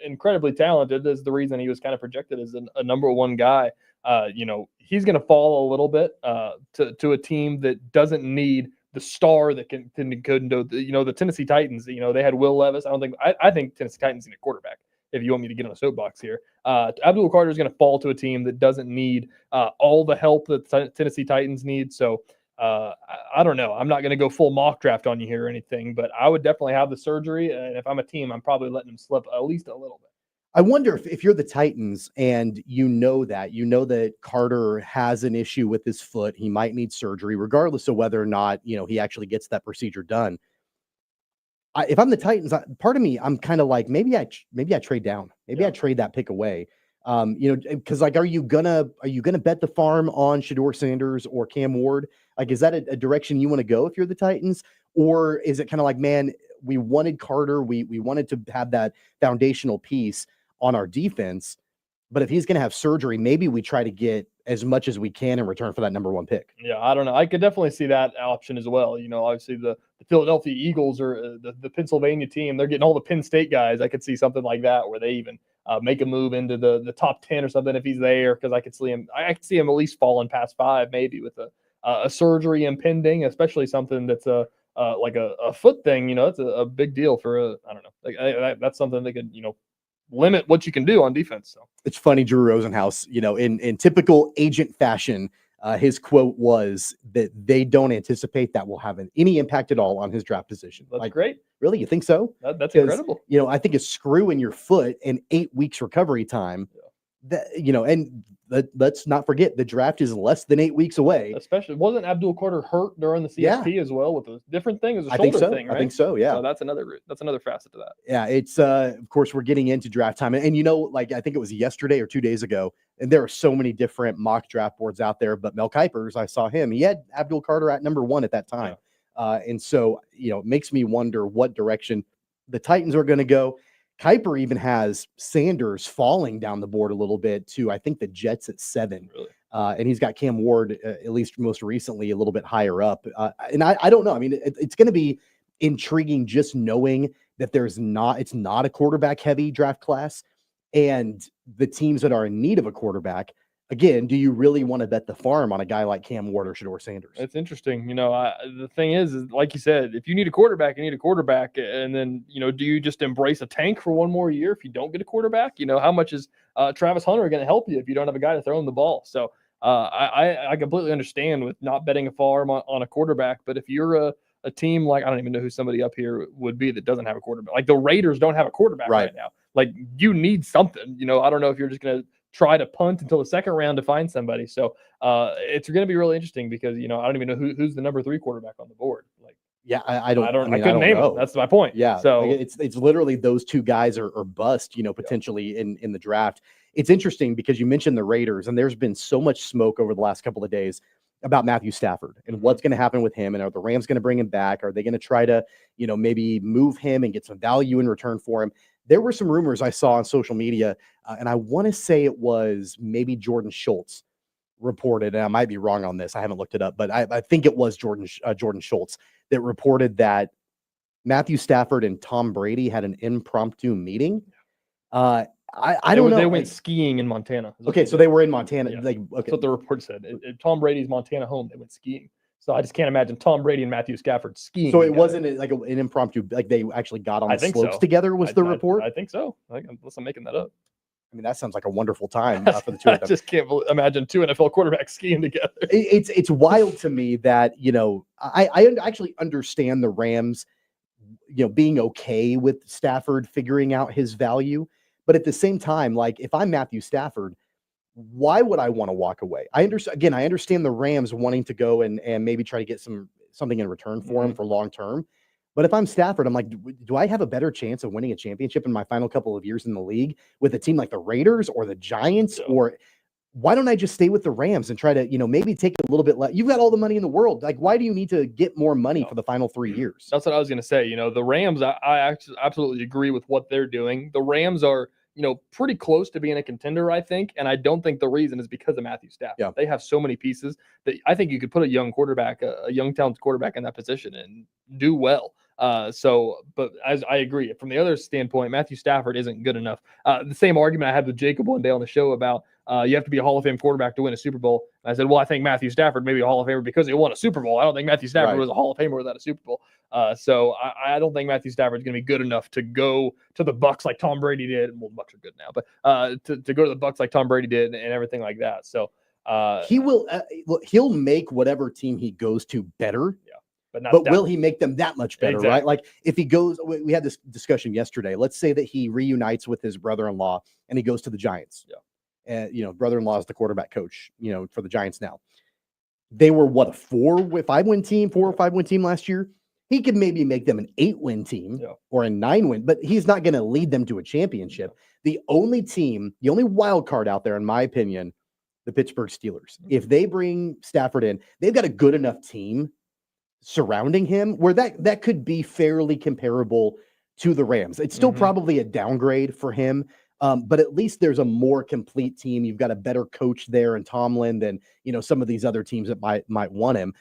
incredibly talented, is the reason he was kind of projected as a number one guy. He's going to fall a little bit to a team that doesn't need the star that can do. The Tennessee Titans. They had Will Levis. I think Tennessee Titans need a quarterback. If you want me to get on a soapbox here, Abdul Carter is going to fall to a team that doesn't need all the help that the Tennessee Titans need. So I don't know. I'm not going to go full mock draft on you here or anything, but I would definitely have the surgery. And if I'm a team, I'm probably letting him slip at least a little bit. I wonder if you're the Titans and you know that Carter has an issue with his foot, he might need surgery, regardless of whether or not, he actually gets that procedure done. If I'm the Titans, part of me, I'm kind of like, maybe I trade down. Maybe I trade that pick away. Because are you gonna bet the farm on Shedeur Sanders or Cam Ward? Like, is that a direction you want to go if you're the Titans? Or is it kind of like, man, we wanted Carter, we wanted to have that foundational piece on our defense, but if he's going to have surgery, maybe we try to get as much as we can in return for that number 1 pick. Yeah, I don't know. I could definitely see that option as well. Obviously the Philadelphia Eagles or the Pennsylvania team, they're getting all the Penn State guys. I could see something like that where they even make a move into the top 10 or something if he's there, because I could see him at least falling past 5, maybe with a surgery impending, especially something that's like a foot thing. It's a big deal for I don't know. That's something they could limit what you can do on defense. So it's funny, Drew Rosenhaus, in typical agent fashion, his quote was that they don't anticipate that will have any impact at all on his draft position. That's great. Really? You think so? That's incredible. I think a screw in your foot and 8 weeks recovery time, and let's not forget the draft is less than 8 weeks away. Especially, wasn't Abdul Carter hurt during the CFP as well with a different thing? It was a shoulder thing, right? I think so. Yeah. So that's another facet to that. Yeah. It's of course we're getting into draft time, and I think it was yesterday or 2 days ago, and there are so many different mock draft boards out there. But Mel Kiper's, I saw him. He had Abdul Carter at number 1 at that time, and so it makes me wonder what direction the Titans are going to go. Kiper even has Sanders falling down the board a little bit to, I think, the Jets at 7. Really? And he's got Cam Ward, at least most recently, a little bit higher up. And I don't know. I mean, it's going to be intriguing just knowing that it's not a quarterback heavy draft class, and the teams that are in need of a quarterback. Again, do you really want to bet the farm on a guy like Cam Ward or Shedeur Sanders? It's interesting. The thing is like you said, if you need a quarterback, you need a quarterback. And then, do you just embrace a tank for one more year if you don't get a quarterback? How much is Travis Hunter going to help you if you don't have a guy to throw him the ball? So I completely understand with not betting a farm on a quarterback. But if you're a team like, I don't even know who somebody up here would be that doesn't have a quarterback. Like the Raiders don't have a quarterback right now. Like you need something. I don't know if you're just going to try to punt until the second round to find somebody. So it's going to be really interesting because, I don't even know who's the number 3 quarterback on the board. Like, yeah, I couldn't name him. That's my point. Yeah. So it's literally those 2 guys are bust, potentially in the draft. It's interesting because you mentioned the Raiders, and there's been so much smoke over the last couple of days about Matthew Stafford and what's going to happen with him. And are the Rams going to bring him back? Are they going to try to, maybe move him and get some value in return for him? There were some rumors I saw on social media, and I want to say it was maybe Jordan Schultz reported, and I might be wrong on this. I haven't looked it up, but I think it was Jordan Schultz that reported that Matthew Stafford and Tom Brady had an impromptu meeting. I don't know. They went skiing in Montana. Okay, so they were in Montana. Yeah. Okay. That's what the report said. At Tom Brady's Montana home, they went skiing. So I just can't imagine Tom Brady and Matthew Stafford skiing. So it together. wasn't like an impromptu, like they actually got on the slopes together was the report? I think so. Unless I'm making that up. I mean, that sounds like a wonderful time for the 2 of them. I just can't imagine 2 NFL quarterbacks skiing together. It's wild to me that, I actually understand the Rams, being okay with Stafford figuring out his value. But at the same time, like if I'm Matthew Stafford, why would I want to walk away? I understand the Rams wanting to go and maybe try to get something in return for him for long term. But if I'm Stafford, I'm like, do I have a better chance of winning a championship in my final couple of years in the league with a team like the Raiders or the Giants? Or why don't I just stay with the Rams and try to, maybe take a little bit less? You've got all the money in the world. Like, why do you need to get more money for the final 3 years? That's what I was going to say. The Rams, I actually absolutely agree with what they're doing. The Rams are, pretty close to being a contender, I think. And I don't think the reason is because of Matthew Stafford. Yeah. They have so many pieces that I think you could put a young quarterback, a young talented quarterback in that position and do well. But as I agree, from the other standpoint, Matthew Stafford isn't good enough. The same argument I had with Jacob one day on the show about you have to be a Hall of Fame quarterback to win a Super Bowl. And I said, well, I think Matthew Stafford may be a Hall of Famer because he won a Super Bowl. I don't think Matthew Stafford was a Hall of Famer without a Super Bowl. So I don't think Matthew Stafford is going to be good enough to go to the Bucs like Tom Brady did. Well, Bucs are good now, but to go to the Bucs like Tom Brady did and everything like that. So He will. Look, he'll make whatever team he goes to better. But will he make them that much better, Exactly. right? Like if he goes, we had this discussion yesterday. Let's say that he reunites with his brother-in-law and he goes to the Giants. And brother-in-law is the quarterback coach, for the Giants now. They were what, a 4 or 5 win team last year. He could maybe make them an 8-win team or a 9-win, but he's not going to lead them to a championship. The only wild card out there, in my opinion, the Pittsburgh Steelers. If they bring Stafford in, they've got a good enough team surrounding him where that could be fairly comparable to the Rams. It's still probably a downgrade for him, but at least there's a more complete team. You've got a better coach there in Tomlin than some of these other teams that might want him.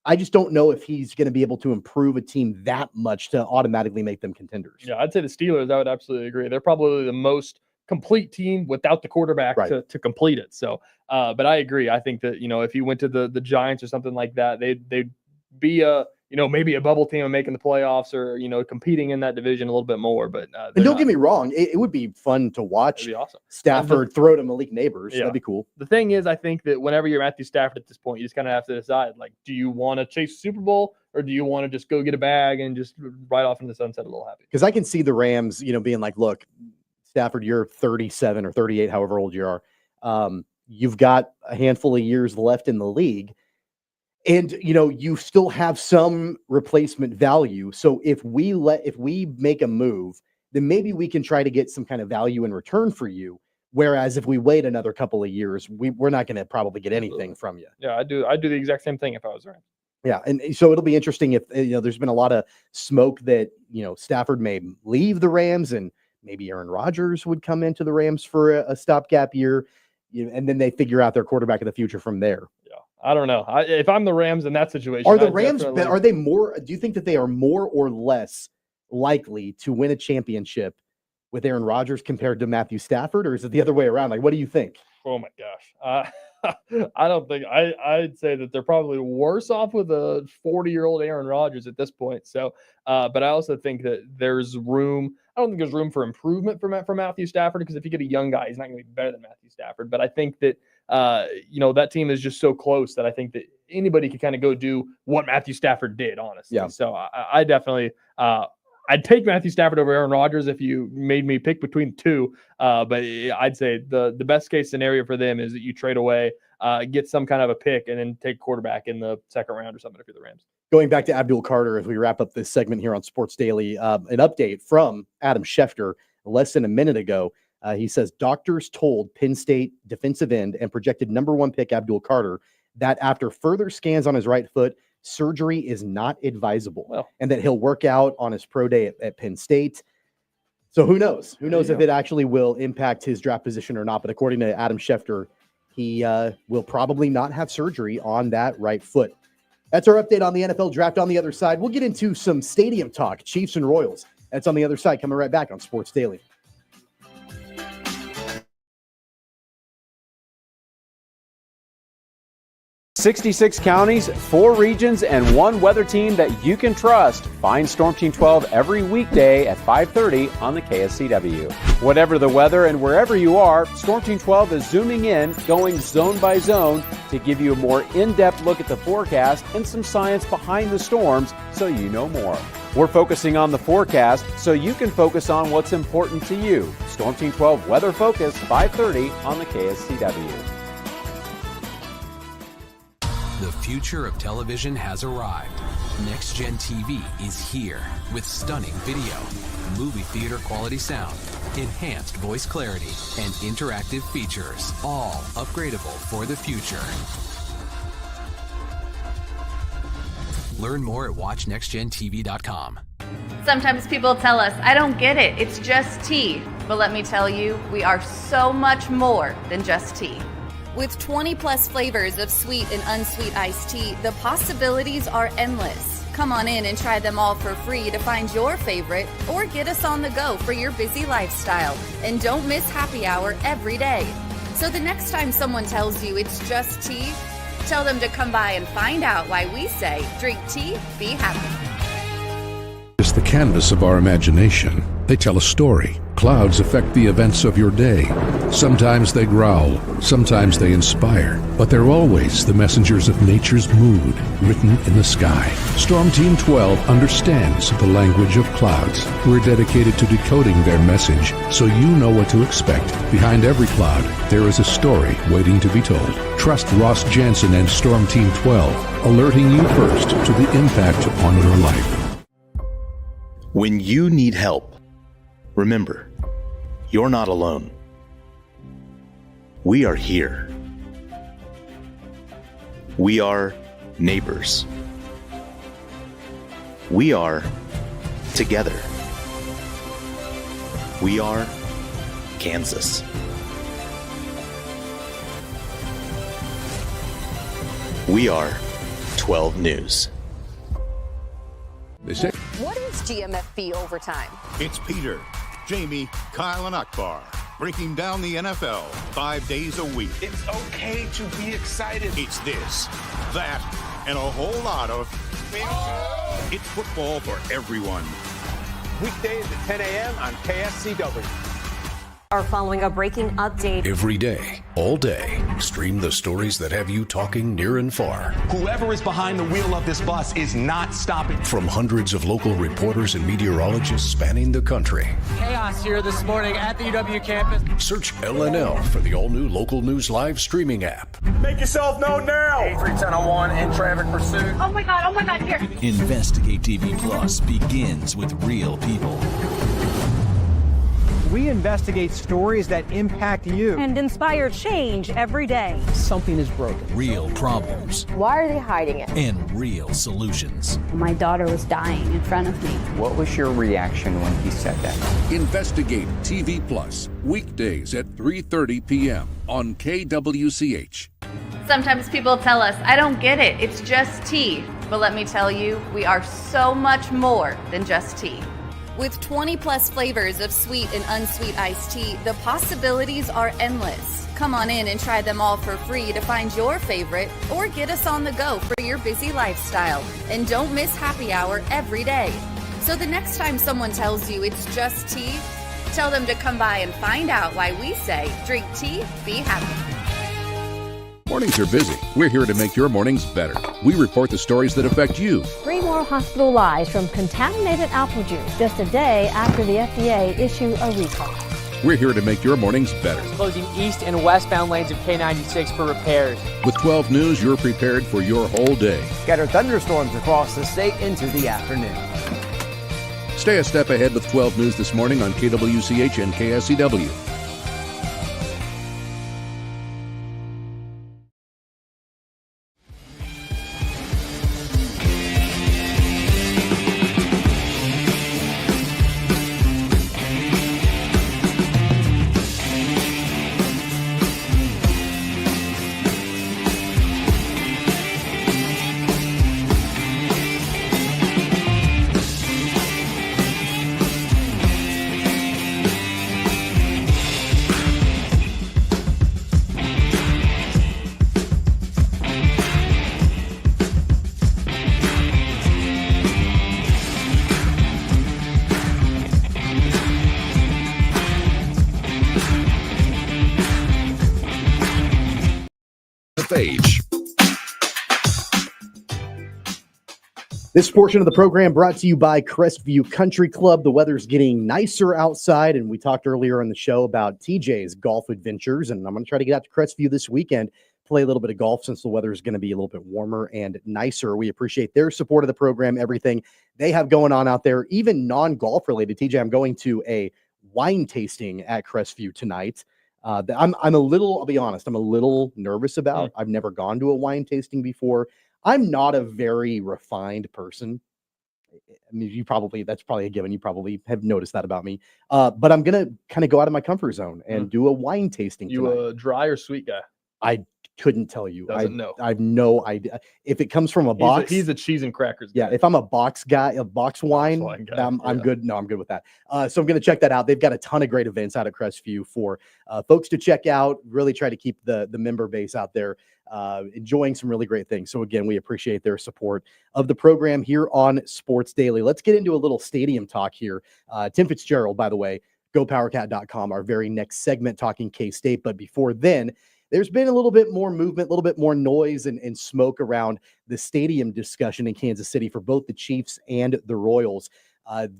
I just don't know if he's going to be able to improve a team that much to automatically make them contenders. Yeah, I'd say the Steelers, I would absolutely agree. They're probably the most complete team without the quarterback to complete it. So, but I agree. I think that, if you went to the Giants or something like that, they'd be maybe a bubble team and making the playoffs or, competing in that division a little bit more. But and don't get me wrong, it would be fun to watch. That'd be awesome. Stafford throw to Malik Neighbors. Yeah. That'd be cool. The thing is, I think that whenever you're Matthew Stafford at this point, you just kind of have to decide, like, do you want to chase Super Bowl or do you want to just go get a bag and just ride off in the sunset a little happy? Because I can see the Rams, being like, look, Stafford, you're 37 or 38, however old you are. You've got a handful of years left in the league. And, you still have some replacement value. So if we make a move, then maybe we can try to get some kind of value in return for you. Whereas if we wait another couple of years, we're not going to probably get anything from you. Yeah, I'd do the exact same thing if I was Rams. Yeah. And so it'll be interesting if, there's been a lot of smoke that, Stafford may leave the Rams and maybe Aaron Rodgers would come into the Rams for a stopgap year. And then they figure out their quarterback of the future from there. Yeah. I don't know. If I'm the Rams in that situation, are the Rams, are they more, do you think that they are more or less likely to win a championship with Aaron Rodgers compared to Matthew Stafford, or is it the other way around? Like, what do you think? Oh my gosh. I don't think I'd say that they're probably worse off with a 40-year-old Aaron Rodgers at this point. So, but I also think that there's room. I don't think there's room for improvement for Matthew Stafford, because if you get a young guy, he's not going to be better than Matthew Stafford. But I think that that team is just so close that I think that anybody could kind of go do what Matthew Stafford did, honestly. Yeah. So I definitely I'd take Matthew Stafford over Aaron Rodgers if you made me pick between two. But I'd say the best case scenario for them is that you trade away, get some kind of a pick, and then take quarterback in the second round or something if you're the Rams. Going back to Abdul Carter, as we wrap up this segment here on Sports Daily, an update from Adam Schefter less than a minute ago. He says doctors told Penn State defensive end and projected number 1 pick Abdul Carter that after further scans on his right foot, surgery is not advisable, and that he'll work out on his pro day at Penn State. So who knows? Who knows if it actually will impact his draft position or not? But according to Adam Schefter, he will probably not have surgery on that right foot. That's our update on the NFL draft. On the other side, we'll get into some stadium talk, Chiefs and Royals. That's on the other side, coming right back on Sports Daily. "66 counties, 4 regions, and 1 weather team that you can trust. Find Storm Team 12 every weekday at 5:30 on the KSCW. Whatever the weather and wherever you are, Storm Team 12 is zooming in, going zone by zone to give you a more in-depth look at the forecast and some science behind the storms so you know more. We're focusing on the forecast so you can focus on what's important to you. Storm Team 12 Weather Focus, 5:30 on the KSCW. The future of television has arrived. Next Gen TV is here with stunning video, movie theater quality sound, enhanced voice clarity, and interactive features, all upgradable for the future. Learn more at watchnextgentv.com. Sometimes people tell us, I don't get it, it's just tea. But let me tell you, we are so much more than just tea. With 20 plus flavors of sweet and unsweet iced tea, the possibilities are endless. Come on in and try them all for free to find your favorite, or get us on the go for your busy lifestyle. And don't miss happy hour every day. So the next time someone tells you it's just tea, tell them to come by and find out why we say, drink tea, be happy. It's the canvas of our imagination. They tell a story. Clouds affect the events of your day. Sometimes they growl, sometimes they inspire, but they're always the messengers of nature's mood written in the sky. Storm Team 12 understands the language of clouds. We're dedicated to decoding their message so you know what to expect. Behind every cloud, there is a story waiting to be told. Trust Ross Jansen and Storm Team 12, alerting you first to the impact on your life. When you need help, remember, you're not alone. We are here. We are neighbors. We are together. We are Kansas. We are 12 News. What is GMFB overtime? It's Peter, Jamie, Kyle, and Akbar breaking down the NFL 5 days a week. It's okay to be excited. It's this, that, and a whole lot of... It's football for everyone. Weekdays at 10 a.m. on KSCW. Are following a breaking update. Every day, all day, stream the stories that have you talking near and far. Whoever is behind the wheel of this bus is not stopping. From hundreds of local reporters and meteorologists spanning the country. Chaos here this morning at the UW campus. Search LNL for the all-new Local News Live streaming app. Make yourself known now. 31001 in traffic pursuit. Oh my God, here. Investigate TV Plus begins with real people. We investigate stories that impact you and inspire change every day. Something is broken. Real problems. Why are they hiding it? And real solutions. My daughter was dying in front of me. What was your reaction when he said that? Investigate TV Plus, weekdays at 3:30 p.m. on KWCH. Sometimes people tell us, I don't get it, it's just tea. But let me tell you, we are so much more than just tea. With 20 plus flavors of sweet and unsweet iced tea, the possibilities are endless. Come on in and try them all for free to find your favorite or get us on the go for your busy lifestyle. And don't miss happy hour every day. So the next time someone tells you it's just tea, tell them to come by and find out why we say, drink tea, be happy. Mornings are busy. We're here to make your mornings better. We report the stories that affect you. 3 more hospital lies from contaminated apple juice just a day after the FDA issued a recall. We're here to make your mornings better. Closing east and westbound lanes of K96 for repairs. With 12 News, you're prepared for your whole day. Scattered thunderstorms across the state into the afternoon. Stay a step ahead with 12 News this morning on KWCH and KSCW. Age. This portion of the program brought to you by Crestview Country Club. The weather's getting nicer outside, and we talked earlier on the show about TJ's golf adventures, and I'm going to try to get out to Crestview this weekend, play a little bit of golf since the weather is going to be a little bit warmer and nicer. We appreciate their support of the program, everything they have going on out there, even non-golf related. TJ, I'm going to a wine tasting at Crestview tonight. I'm a little, I'll be honest, I'm a little nervous about. I've never gone to a wine tasting before. I'm not a very refined person. I mean, that's probably a given. You probably have noticed that about me. But I'm going to kind of go out of my comfort zone and do a wine tasting You tonight. a dry or sweet guy? I couldn't tell you. Doesn't know. I have no idea. If it comes from a box. He's a cheese and crackers guy. Yeah, if I'm a box guy, a box wine, I'm good. No, I'm good with that. So I'm going to check that out. They've got a ton of great events out at Crestview for folks to check out. Really try to keep the member base out there enjoying some really great things. So again, we appreciate their support of the program here on Sports Daily. Let's get into a little stadium talk here. Tim Fitzgerald, by the way, gopowercat.com, our very next segment talking K-State. But before then, there's been a little bit more movement, a little bit more noise and smoke around the stadium discussion in Kansas City for both the Chiefs and the Royals.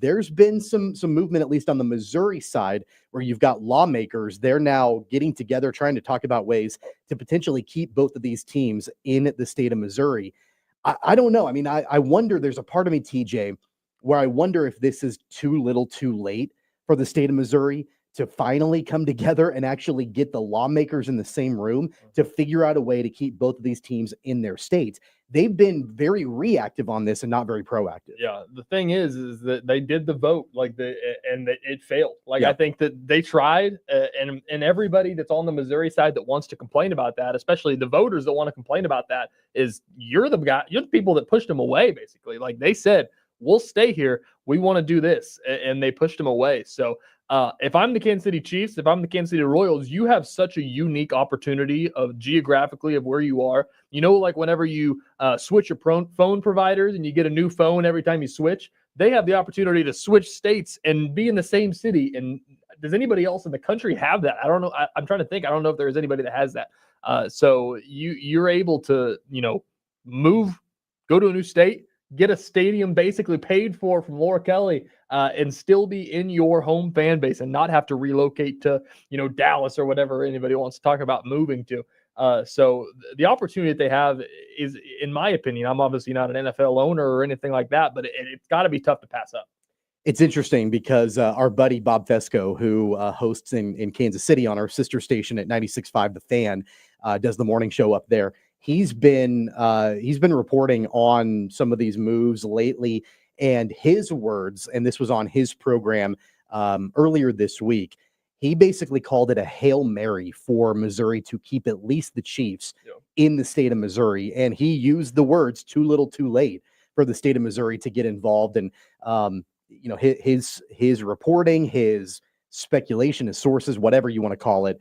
There's been some movement, at least on the Missouri side, where you've got lawmakers. They're now getting together, trying to talk about ways to potentially keep both of these teams in the state of Missouri. I don't know. I mean, I wonder, there's a part of me, TJ, where I wonder if this is too little too late for the state of Missouri to finally come together and actually get the lawmakers in the same room to figure out a way to keep both of these teams in their states. They've been very reactive on this and not very proactive. Yeah, the thing is that they did the vote, and it failed. I think that they tried, and everybody that's on the Missouri side that wants to complain about that, especially the voters that want to complain about that, is you're the people that pushed them away, basically. Like, they said, we'll stay here, we want to do this, and they pushed them away. So if I'm the Kansas City Chiefs, if I'm the Kansas City Royals, you have such a unique opportunity of geographically of where you are. Like whenever you switch your phone providers and you get a new phone every time you switch, they have the opportunity to switch states and be in the same city. And does anybody else in the country have that? I don't know. I'm trying to think. I don't know if there is anybody that has that. So you're able to, move, go to a new state, get a stadium basically paid for from Laura Kelly, and still be in your home fan base and not have to relocate to, Dallas or whatever anybody wants to talk about moving to. So the opportunity that they have is, in my opinion, I'm obviously not an NFL owner or anything like that, but it's got to be tough to pass up. It's interesting because our buddy Bob Fesco, who hosts in Kansas City on our sister station at 96.5 The Fan, does the morning show up there. He's been reporting on some of these moves lately, and his words, and this was on his program earlier this week, he basically called it a Hail Mary for Missouri to keep at least the Chiefs in the state of Missouri. And he used the words too little too late for the state of Missouri to get involved. And, his reporting, his speculation, his sources, whatever you want to call it,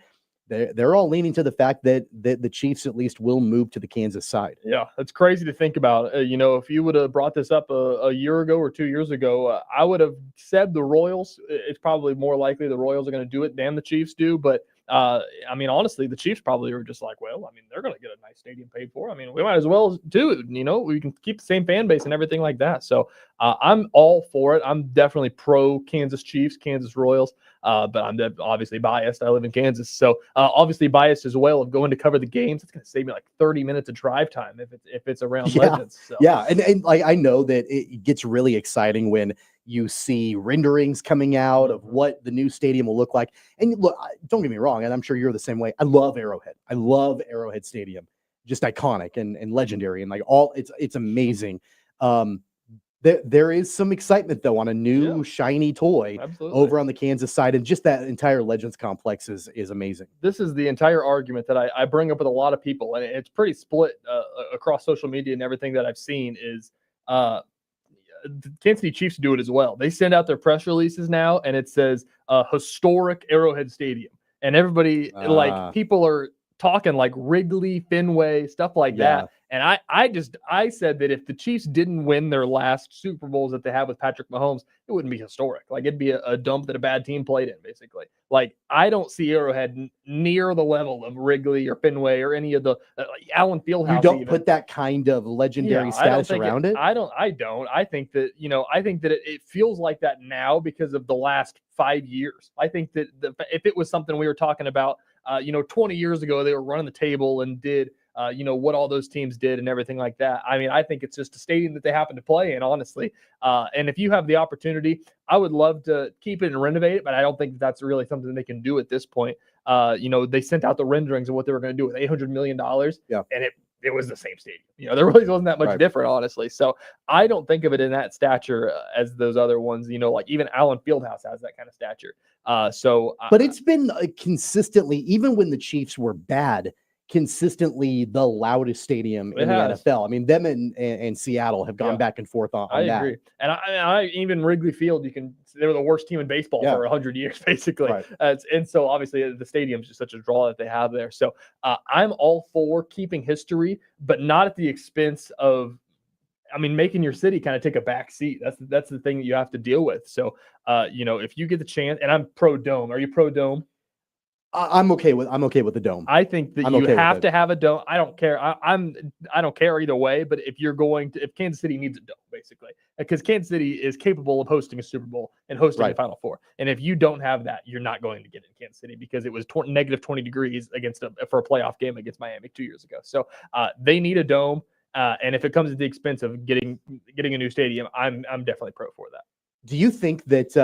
they're all leaning to the fact that the Chiefs at least will move to the Kansas side. Yeah, that's crazy to think about. If you would have brought this up a year ago or 2 years ago, I would have said the Royals. It's probably more likely the Royals are going to do it than the Chiefs do. But honestly, the Chiefs probably are just like, well, they're going to get a nice stadium paid for. We might as well do it. We can keep the same fan base and everything like that. So I'm all for it. I'm definitely pro Kansas Chiefs, Kansas Royals. But I'm obviously biased. I live in Kansas, so obviously biased as well of going to cover the games. It's going to save me like 30 minutes of drive time if it's around Legends. So. Yeah, and like I know that it gets really exciting when you see renderings coming out of what the new stadium will look like. And look, don't get me wrong, and I'm sure you're the same way. I love Arrowhead. I love Arrowhead Stadium, just iconic and legendary, and like it's amazing. There is some excitement, though, on a new shiny toy over on the Kansas side, and just that entire Legends complex is amazing. This is the entire argument that I bring up with a lot of people, and it's pretty split across social media and everything that I've seen is the Kansas City Chiefs do it as well. They send out their press releases now, and it says historic Arrowhead Stadium, and everybody, people are talking like Wrigley, Fenway, stuff like that. And I said that if the Chiefs didn't win their last Super Bowls that they have with Patrick Mahomes, it wouldn't be historic. Like, it'd be a dump that a bad team played in, basically. Like, I don't see Arrowhead near the level of Wrigley or Fenway or any of the Allen Fieldhouse. You don't put that kind of legendary status around it? I don't. I think that, it feels like that now because of the last 5 years. I think that if it was something we were talking about, 20 years ago, they were running the table and did what all those teams did and everything like that. I think it's just a stadium that they happen to play in, honestly. And if you have the opportunity, I would love to keep it and renovate it, but I don't think that's really something they can do at this point. They sent out the renderings of what they were going to do with $800 million. Yeah. And it was the same stadium. There really wasn't that much different, honestly. So I don't think of it in that stature as those other ones, like even Allen Fieldhouse has that kind of stature. But it's been consistently, even when the Chiefs were bad, consistently the loudest stadium in the NFL. Them and Seattle have gone back and forth on that. I agree. And I even Wrigley Field, they were the worst team in baseball for 100 years, basically. Right. And so obviously the stadium's just such a draw that they have there. So I'm all for keeping history, but not at the expense of I mean, making your city kind of take a back seat. That's the thing that you have to deal with. So, if you get the chance, and I'm pro dome. Are you pro dome? I'm okay with the dome. I think that you have to have a dome. I don't care. I don't care either way. But if Kansas City needs a dome, basically, because Kansas City is capable of hosting a Super Bowl and hosting a Final Four, and if you don't have that, you're not going to get in Kansas City because it was negative 20 degrees for a playoff game against Miami 2 years ago. So they need a dome, and if it comes at the expense of getting a new stadium, I'm definitely pro for that. Do you think that?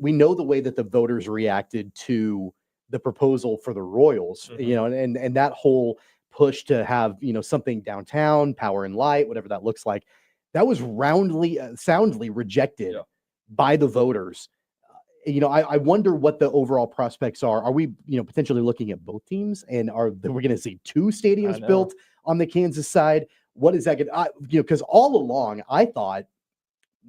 We know the way that the voters reacted to the proposal for the Royals, and that whole push to have, something downtown, power and light, whatever that looks like, that was soundly rejected by the voters. I wonder what the overall prospects are. Are we, potentially looking at both teams, and are we going to see 2 stadiums built on the Kansas side? What is that going to, because all along I thought,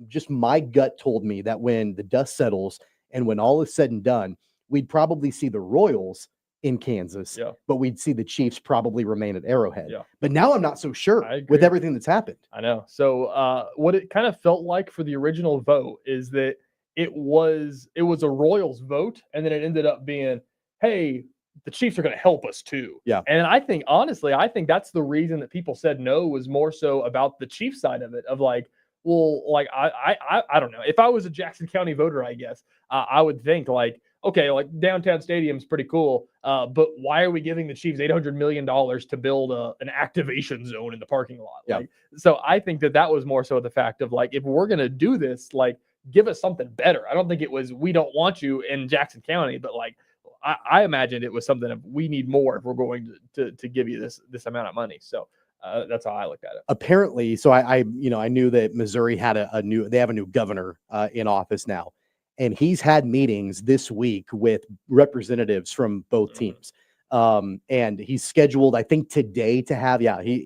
just my gut told me that when the dust settles and when all is said and done, we'd probably see the Royals in Kansas, but we'd see the Chiefs probably remain at Arrowhead. But now I'm not so sure with everything that's happened. I know. So what it kind of felt like for the original vote is that it was a Royals vote, and then it ended up being, hey, the Chiefs are going to help us too. Yeah. And I think that's the reason that people said no, was more so about the Chiefs side of it, of like, well, like I don't know. If I was a Jackson County voter, I guess I would think like, okay, like downtown stadium's pretty cool, but why are we giving the Chiefs $800 million to build an activation zone in the parking lot? Yeah. Like, so I think that was more so the fact of like, if we're gonna do this, like, give us something better. I don't think it was we don't want you in Jackson County, but like I imagined it was something of we need more if we're going to give you this amount of money. So that's how I looked at it. Apparently, so I knew that Missouri had they have a new governor in office now. And he's had meetings this week with representatives from both teams. And he's scheduled, I think, today to have,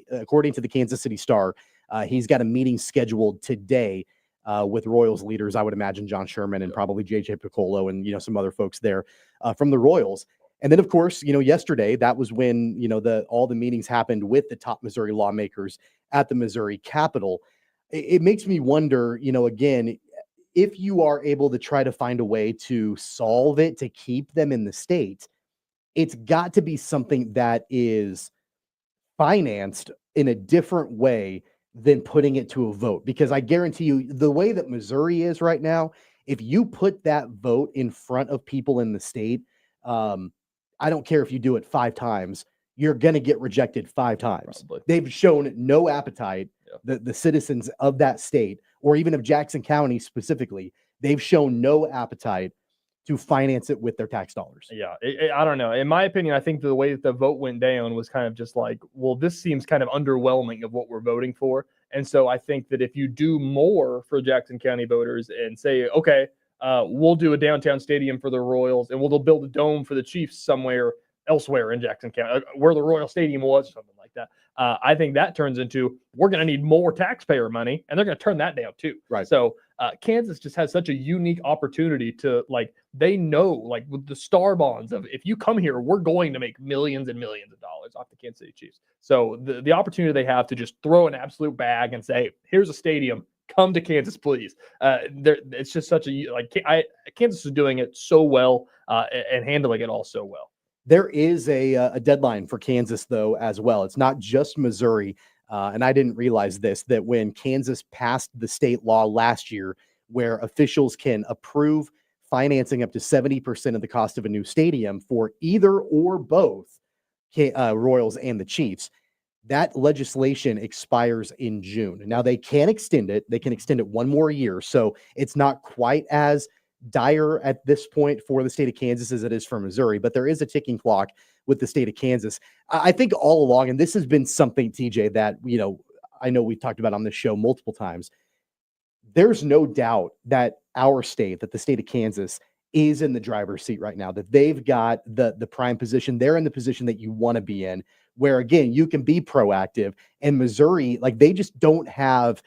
according to the Kansas City Star, he's got a meeting scheduled today with Royals leaders. I would imagine John Sherman and probably JJ Piccolo and, some other folks there from the Royals. And then, of course, yesterday, that was when, all the meetings happened with the top Missouri lawmakers at the Missouri Capitol. It makes me wonder, again, if you are able to try to find a way to solve it, to keep them in the state, it's got to be something that is financed in a different way than putting it to a vote. Because I guarantee you, the way that Missouri is right now, if you put that vote in front of people in the state, I don't care if you do it 5 times, you're going to get rejected 5 times. Probably. They've shown no appetite, the citizens of that state, or even of Jackson County specifically, they've shown no appetite to finance it with their tax dollars. Yeah, I don't know. In my opinion, I think the way that the vote went down was kind of just like, well, this seems kind of underwhelming of what we're voting for. And so I think that if you do more for Jackson County voters and say, okay, we'll do a downtown stadium for the Royals and we'll build a dome for the Chiefs somewhere elsewhere in Jackson County, where the Royal Stadium was, something like that. I think that turns into, we're going to need more taxpayer money, and they're going to turn that down too. Right. So Kansas just has such a unique opportunity to, like, they know, like with the star bonds of, if you come here, we're going to make millions and millions of dollars off the Kansas City Chiefs. So the opportunity they have to just throw an absolute bag and say, here's a stadium, come to Kansas, please. It's just such a, Kansas is doing it so well and handling it all so well. There is a deadline for Kansas, though, as well. It's not just Missouri. And I didn't realize this, that when Kansas passed the state law last year, where officials can approve financing up to 70% of the cost of a new stadium for either or both Royals and the Chiefs, that legislation expires in June. Now, they can extend it. They can extend it 1 more year. So it's not quite as dire at this point for the state of Kansas as it is for Missouri, but there is a ticking clock with the state of Kansas. I think all along, and this has been something, TJ, that, I know we've talked about on this show multiple times, there's no doubt that our state, that the state of Kansas is in the driver's seat right now, that they've got the prime position. They're in the position that you want to be in, where, again, you can be proactive. And Missouri, like, they just don't have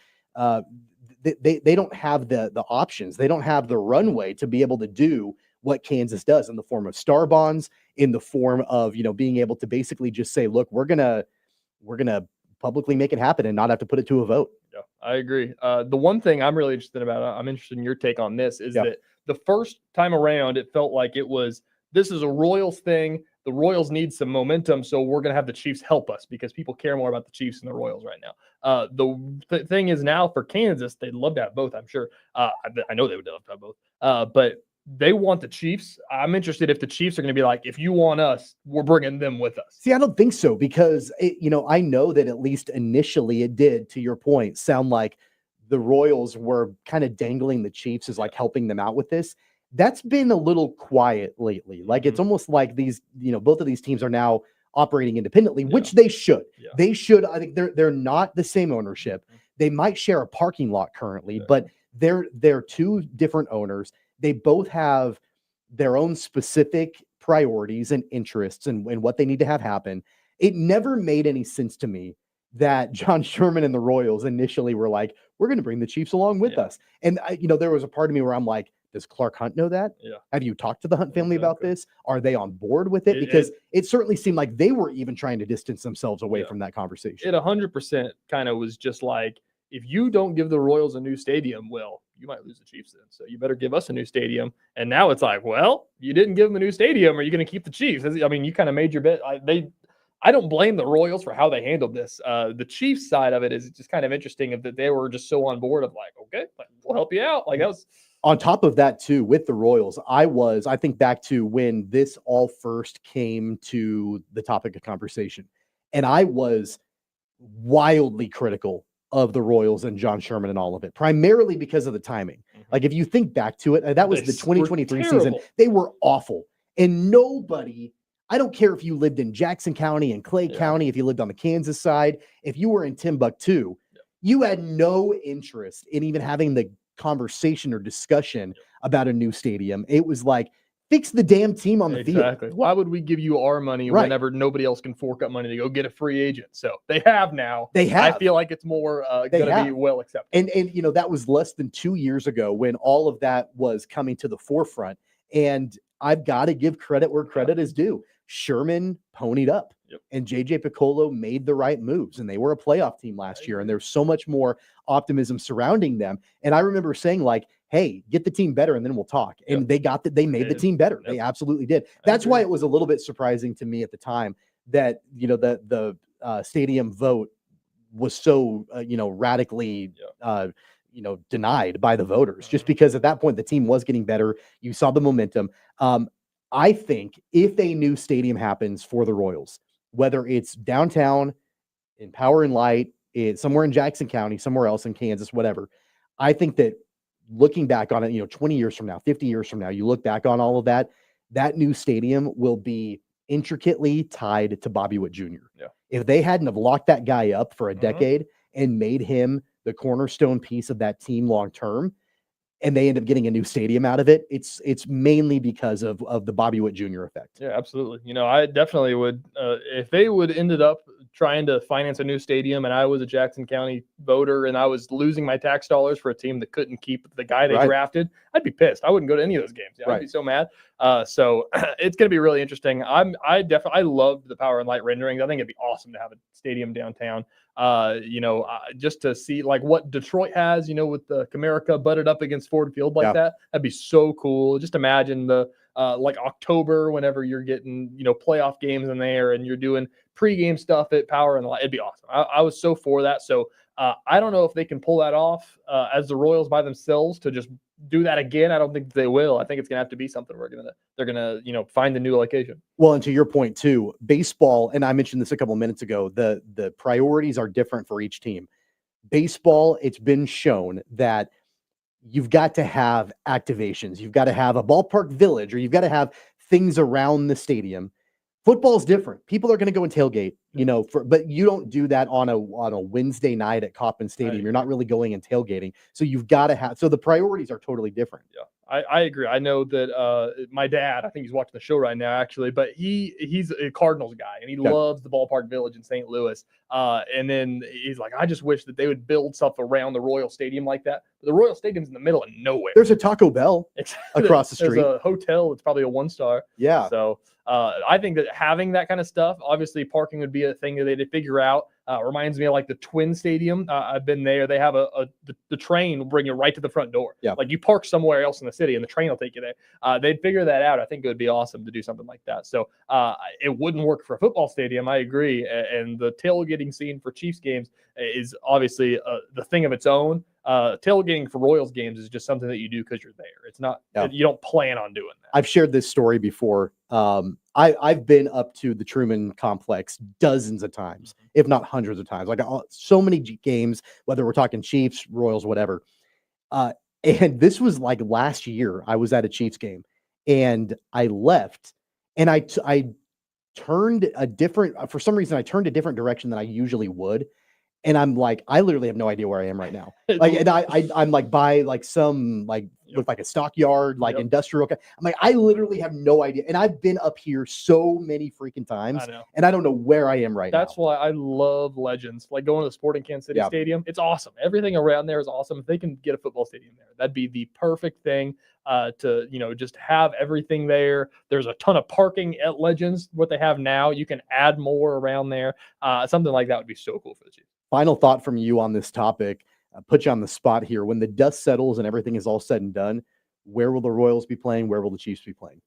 they don't have the options. They don't have the runway to be able to do what Kansas does in the form of star bonds, in the form of, being able to basically just say, look, we're going to publicly make it happen and not have to put it to a vote. Yeah, I agree. The one thing I'm really interested about, I'm interested in your take on this, is that the first time around, it felt like this is a Royals thing. The Royals need some momentum, so we're going to have the Chiefs help us because people care more about the Chiefs than the Royals right now. The thing is now for Kansas, they'd love to have both, I'm sure. I know they would love to have both. But they want the Chiefs. I'm interested if the Chiefs are going to be like, if you want us, we're bringing them with us. See, I don't think so because, I know that at least initially it did, to your point, sound like the Royals were kind of dangling the Chiefs as like helping them out with this. That's been a little quiet lately. Like it's almost like these, both of these teams are now operating independently, which they should. Yeah. They should. I think they're not the same ownership. They might share a parking lot currently, but they're two different owners. They both have their own specific priorities and interests and what they need to have happen. It never made any sense to me that John Sherman and the Royals initially were like, we're going to bring the Chiefs along with us. And there was a part of me where I'm like, does Clark Hunt know that? Yeah. Have you talked to the Hunt family about this? Are they on board with it? Because it certainly seemed like they were even trying to distance themselves away from that conversation. It 100% kind of was just like, if you don't give the Royals a new stadium, well, you might lose the Chiefs then. So you better give us a new stadium. And now it's like, well, you didn't give them a new stadium. Are you going to keep the Chiefs? I mean, you kind of made your bet. I don't blame the Royals for how they handled this. The Chiefs side of it is just kind of interesting that they were just so on board of like, okay, we'll help you out. Like that was. On top of that, too, with the Royals, I think back to when this all first came to the topic of conversation, and I was wildly critical of the Royals and John Sherman and all of it, primarily because of the timing. Like, if you think back to it, that was the 2023 season. They were awful. And nobody, I don't care if you lived in Jackson County and Clay County, if you lived on the Kansas side, if you were in Timbuktu, you had no interest in even having the conversation or discussion about a new stadium. It was like, fix the damn team on the field. Exactly. Why would we give you our money whenever nobody else can fork up money to go get a free agent? So they have now. They have. I feel like it's more going to be well accepted. And that was less than 2 years ago when all of that was coming to the forefront. And I've got to give credit where credit is due. Sherman ponied up. And JJ Piccolo made the right moves, and they were a playoff team last year, and there's so much more optimism surrounding them. And I remember saying, like, hey, get the team better and then we'll talk. And they made the team better. They absolutely did. That's why it was a little bit surprising to me at the time that, the stadium vote was so, radically, denied by the voters, just because at that point the team was getting better. You saw the momentum. I think if a new stadium happens for the Royals, whether it's downtown in Power and Light, it's somewhere in Jackson County, somewhere else in Kansas, whatever, I think that looking back on it, 20 years from now, 50 years from now, you look back on all of that, that new stadium will be intricately tied to Bobby Witt Jr. Yeah. If they hadn't have locked that guy up for a decade and made him the cornerstone piece of that team long term, and they end up getting a new stadium out of it, it's mainly because of the Bobby Witt Jr. effect. Yeah, absolutely. I definitely would, if they would ended up trying to finance a new stadium and I was a Jackson County voter and I was losing my tax dollars for a team that couldn't keep the guy they drafted, I'd be pissed. I wouldn't go to any of those games. I'd be so mad. So it's going to be really interesting. I loved the Power and Light renderings. I think it'd be awesome to have a stadium downtown. Just to see like what Detroit has, with the Comerica butted up against Ford Field like that. That'd be so cool. Just imagine the like October, whenever you're getting, playoff games in there and you're doing pregame stuff at Power and Light. It'd be awesome. I was so for that. So I don't know if they can pull that off as the Royals by themselves to just do that again. I don't think they will. I think it's gonna have to be something they're gonna find a new location. Well, and to your point too, baseball, and I mentioned this a couple of minutes ago, the priorities are different for each team. Baseball, it's been shown that you've got to have activations. You've got to have a ballpark village, or you've got to have things around the stadium. Football is different. People are going to go and tailgate, but you don't do that on a Wednesday night at Kauffman Stadium. You're not really going and tailgating. So you've got to have, so the priorities are totally different. Yeah. I agree. I know that my dad, I think he's watching the show right now, actually, but he's a Cardinals guy and he loves the ballpark village in St. Louis. And then he's like, I just wish that they would build stuff around the Royal Stadium like that. But the Royal Stadium's in the middle of nowhere. There's a Taco Bell across the street. There's a hotel. It's probably a 1-star. Yeah. So I think that having that kind of stuff, obviously parking would be a thing that they'd figure out. Reminds me of like the Twin Stadium. I've been there. They have the train will bring you right to the front door. Yeah. Like you park somewhere else in the city and the train will take you there. They'd figure that out. I think it would be awesome to do something like that. So it wouldn't work for a football stadium. I agree. And the tailgating scene for Chiefs games is obviously the thing of its own. Tailgating for Royals games is just something that you do because you're there. It's not, you don't plan on doing that. I've shared this story before. I've been up to the Truman Complex dozens of times, if not hundreds of times. Like so many games, whether we're talking Chiefs, Royals, whatever. And this was like last year. I was at a Chiefs game, and I left, and I turned for some reason I turned a different direction than I usually would. And I'm like, I literally have no idea where I am right now. Like, and I'm like by like some look like a stockyard, like industrial. I'm like, I literally have no idea. And I've been up here so many freaking times, and I don't know where I am right now. That's why I love Legends. Like going to the Sporting Kansas City Stadium, it's awesome. Everything around there is awesome. If they can get a football stadium there, that'd be the perfect thing to just have everything there. There's a ton of parking at Legends. What they have now, you can add more around there. Something like that would be so cool for the Chiefs. Final thought from you on this topic. Put you on the spot here. When the dust settles and everything is all said and done, where will the Royals be playing? Where will the Chiefs be playing?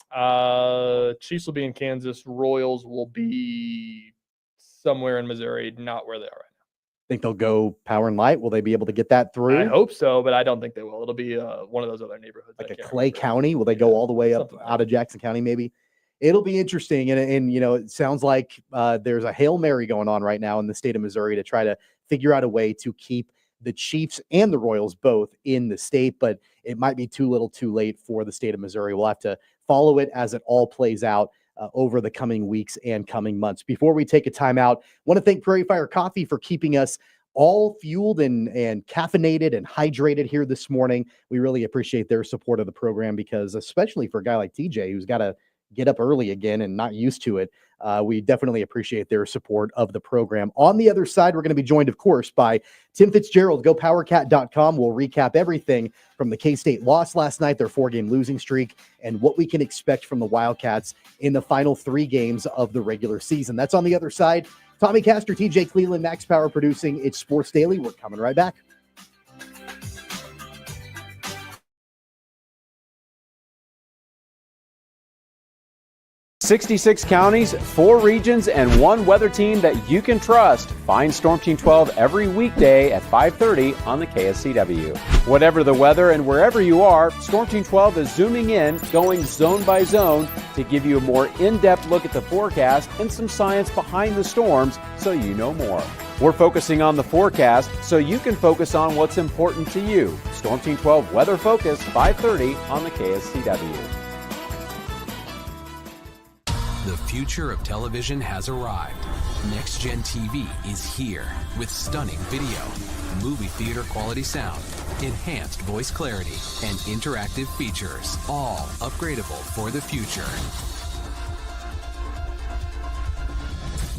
Chiefs will be in Kansas. Royals will be somewhere in Missouri, not where they are right now. Think they'll go Power and Light? Will they be able to get that through? I hope so, but I don't think they will. It'll be one of those other neighborhoods. Like a Clay County? Will they go all the way up out of Jackson County maybe? It'll be interesting. And it sounds like there's a Hail Mary going on right now in the state of Missouri to try to figure out a way to keep the Chiefs and the Royals both in the state, but it might be too little too late for the state of Missouri. We'll have to follow it as it all plays out over the coming weeks and coming months. Before we take a time out, I want to thank Prairie Fire Coffee for keeping us all fueled and caffeinated and hydrated here this morning. We really appreciate their support of the program because especially for a guy like TJ who's got to get up early again and not used to it, we definitely appreciate their support of the program. On the other side, we're going to be joined, of course, by Tim Fitzgerald. GoPowerCat.com. We'll recap everything from the K-State loss last night, their 4-game losing streak, and what we can expect from the Wildcats in the final 3 games of the regular season. That's on the other side. Tommy Castor, TJ Cleveland, Max Power producing. It's Sports Daily. We're coming right back. 66 counties, 4 regions, and 1 weather team that you can trust. Find Storm Team 12 every weekday at 5:30 on the KSCW. Whatever the weather and wherever you are, Storm Team 12 is zooming in, going zone by zone to give you a more in-depth look at the forecast and some science behind the storms so you know more. We're focusing on the forecast so you can focus on what's important to you. Storm Team 12 Weather Focus, 5:30 on the KSCW. The future of television has arrived. Next Gen TV is here with stunning video, movie theater quality sound, enhanced voice clarity, and interactive features, all upgradable for the future.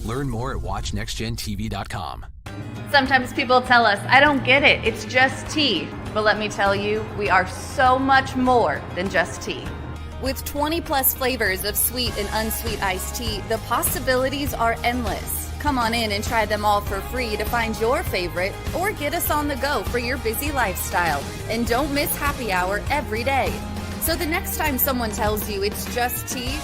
Learn more at watchnextgentv.com. Sometimes people tell us, I don't get it, it's just tea. But let me tell you, we are so much more than just tea. With 20 plus flavors of sweet and unsweet iced tea, the possibilities are endless. Come on in and try them all for free to find your favorite or get us on the go for your busy lifestyle. And don't miss happy hour every day. So the next time someone tells you it's just tea,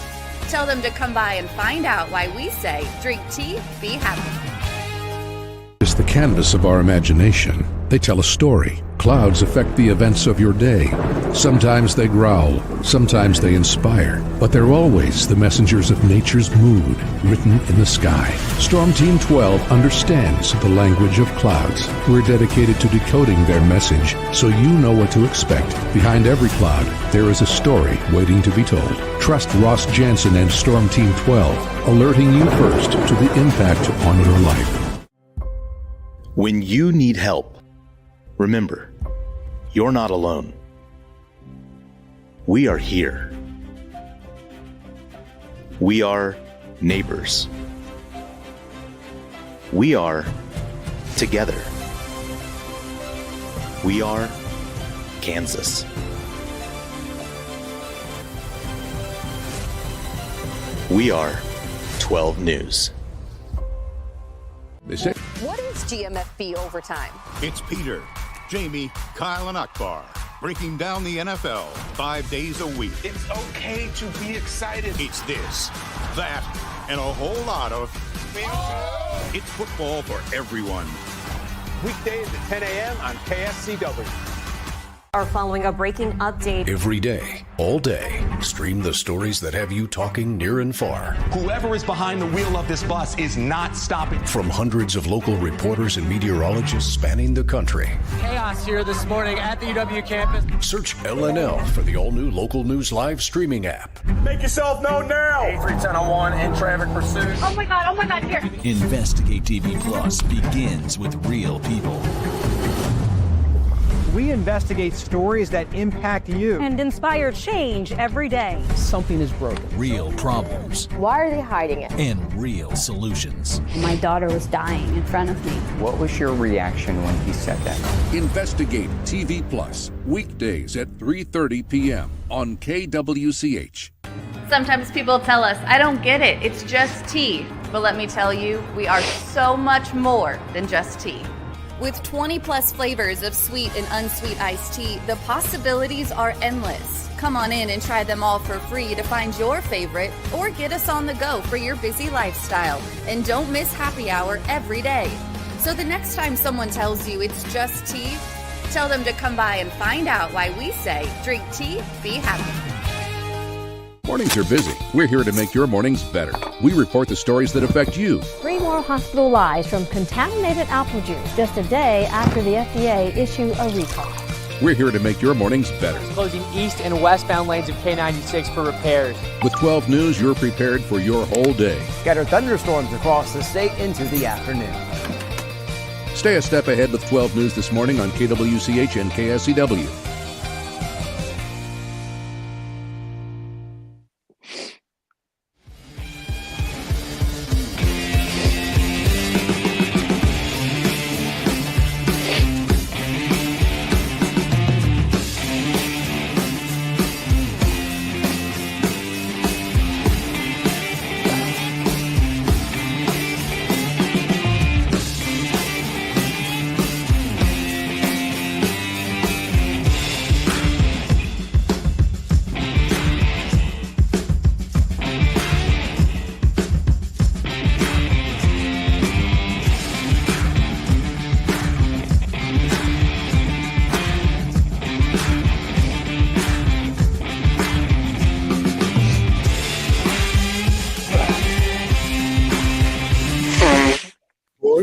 tell them to come by and find out why we say drink tea, be happy. Is the canvas of our imagination. They tell a story. Clouds affect the events of your day. Sometimes they growl, sometimes they inspire, but they're always the messengers of nature's mood written in the sky. Storm Team 12 understands the language of clouds. We're dedicated to decoding their message so you know what to expect. Behind every cloud, there is a story waiting to be told. Trust Ross Jansen and Storm Team 12, alerting you first to the impact on your life. When you need help, remember, you're not alone. We are here. We are neighbors. We are together. We are Kansas. We are 12 News. They say, What is GMFB overtime? It's Peter, Jamie, Kyle, and Akbar breaking down the NFL 5 days a week. It's okay to be excited. It's this, that, and a whole lot of. It's football for everyone. Weekdays at 10 a.m. on KSCW. Are following a breaking update. Every day, all day, stream the stories that have you talking near and far. Whoever is behind the wheel of this bus is not stopping. From hundreds of local reporters and meteorologists spanning the country. Chaos here this morning at the UW campus. Search LNL for the all-new local news live streaming app. Make yourself known now. 31001 in traffic pursuit. Oh my God, here. Investigate TV Plus begins with real people. We investigate stories that impact you. And inspire change every day. Something is broken. Real problems Why are they hiding it? and real solutions. My daughter was dying in front of me. What was your reaction when he said that? Investigate TV Plus, weekdays at 3:30 p.m. on KWCH. Sometimes people tell us, I don't get it, it's just tea. But let me tell you, we are so much more than just tea. With 20 plus flavors of sweet and unsweet iced tea, the possibilities are endless. Come on in and try them all for free to find your favorite or get us on the go for your busy lifestyle. And don't miss happy hour every day. So the next time someone tells you it's just tea, tell them to come by and find out why we say drink tea, be happy. Mornings are busy. We're here to make your mornings better. We report the stories that affect you. 3 more hospital lies from contaminated apple juice just a day after the FDA issue a recall. We're here to make your mornings better. Closing east and westbound lanes of K96 for repairs. With 12 News, you're prepared for your whole day. Scattered thunderstorms across the state into the afternoon. Stay a step ahead with 12 News this morning on KWCH and KSCW.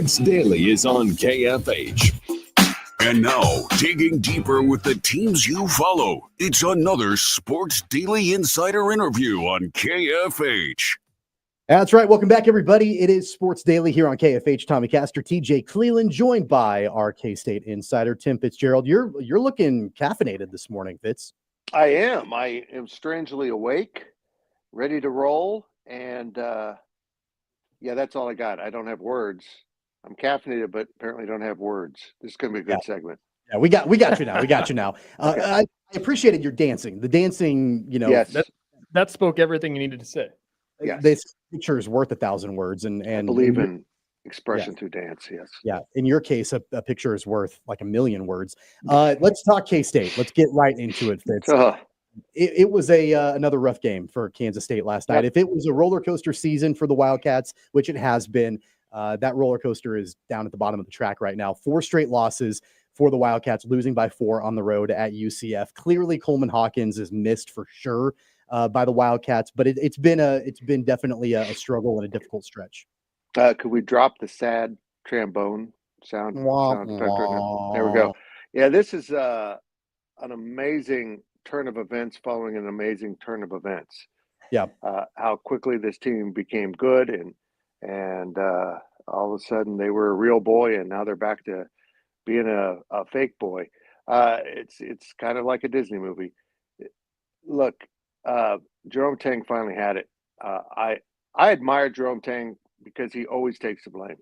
Sports Daily is on KFH. And now, digging deeper with the teams you follow, it's another Sports Daily Insider interview on KFH. That's right. Welcome back, everybody. It is Sports Daily here on KFH. Tommy Castor, TJ Cleveland, joined by our K-State insider, Tim Fitzgerald. You're looking caffeinated this morning, Fitz. I am. I am strangely awake, ready to roll, and yeah, that's all I got. I don't have words. I'm caffeinated, but apparently don't have words. This is going to be a good segment. Yeah, we got you now. We got you now. Okay. I appreciated your dancing. The dancing, Yes. That spoke everything you needed to say. Yes. This picture is worth 1,000 words, and I believe in expression through dance. Yes. Yeah. In your case, a picture is worth like 1,000,000 words. Let's talk K-State. Let's get right into it, Fitz. It was another rough game for Kansas State last night. If it was a roller coaster season for the Wildcats, which it has been, that roller coaster is down at the bottom of the track right now. 4 straight losses for the Wildcats, losing by 4 on the road at UCF. Clearly, Coleman Hawkins is missed for sure by the Wildcats, but it's been definitely a struggle and a difficult stretch. Could we drop the sad trombone sound effect? There we go. Yeah, this is an amazing turn of events following an amazing turn of events. Yeah. How quickly this team became good, and all of a sudden they were a real boy, and now they're back to being a fake boy. It's kind of like a Disney movie. Look, Jerome Tang finally had it. I admire Jerome Tang because he always takes the blame,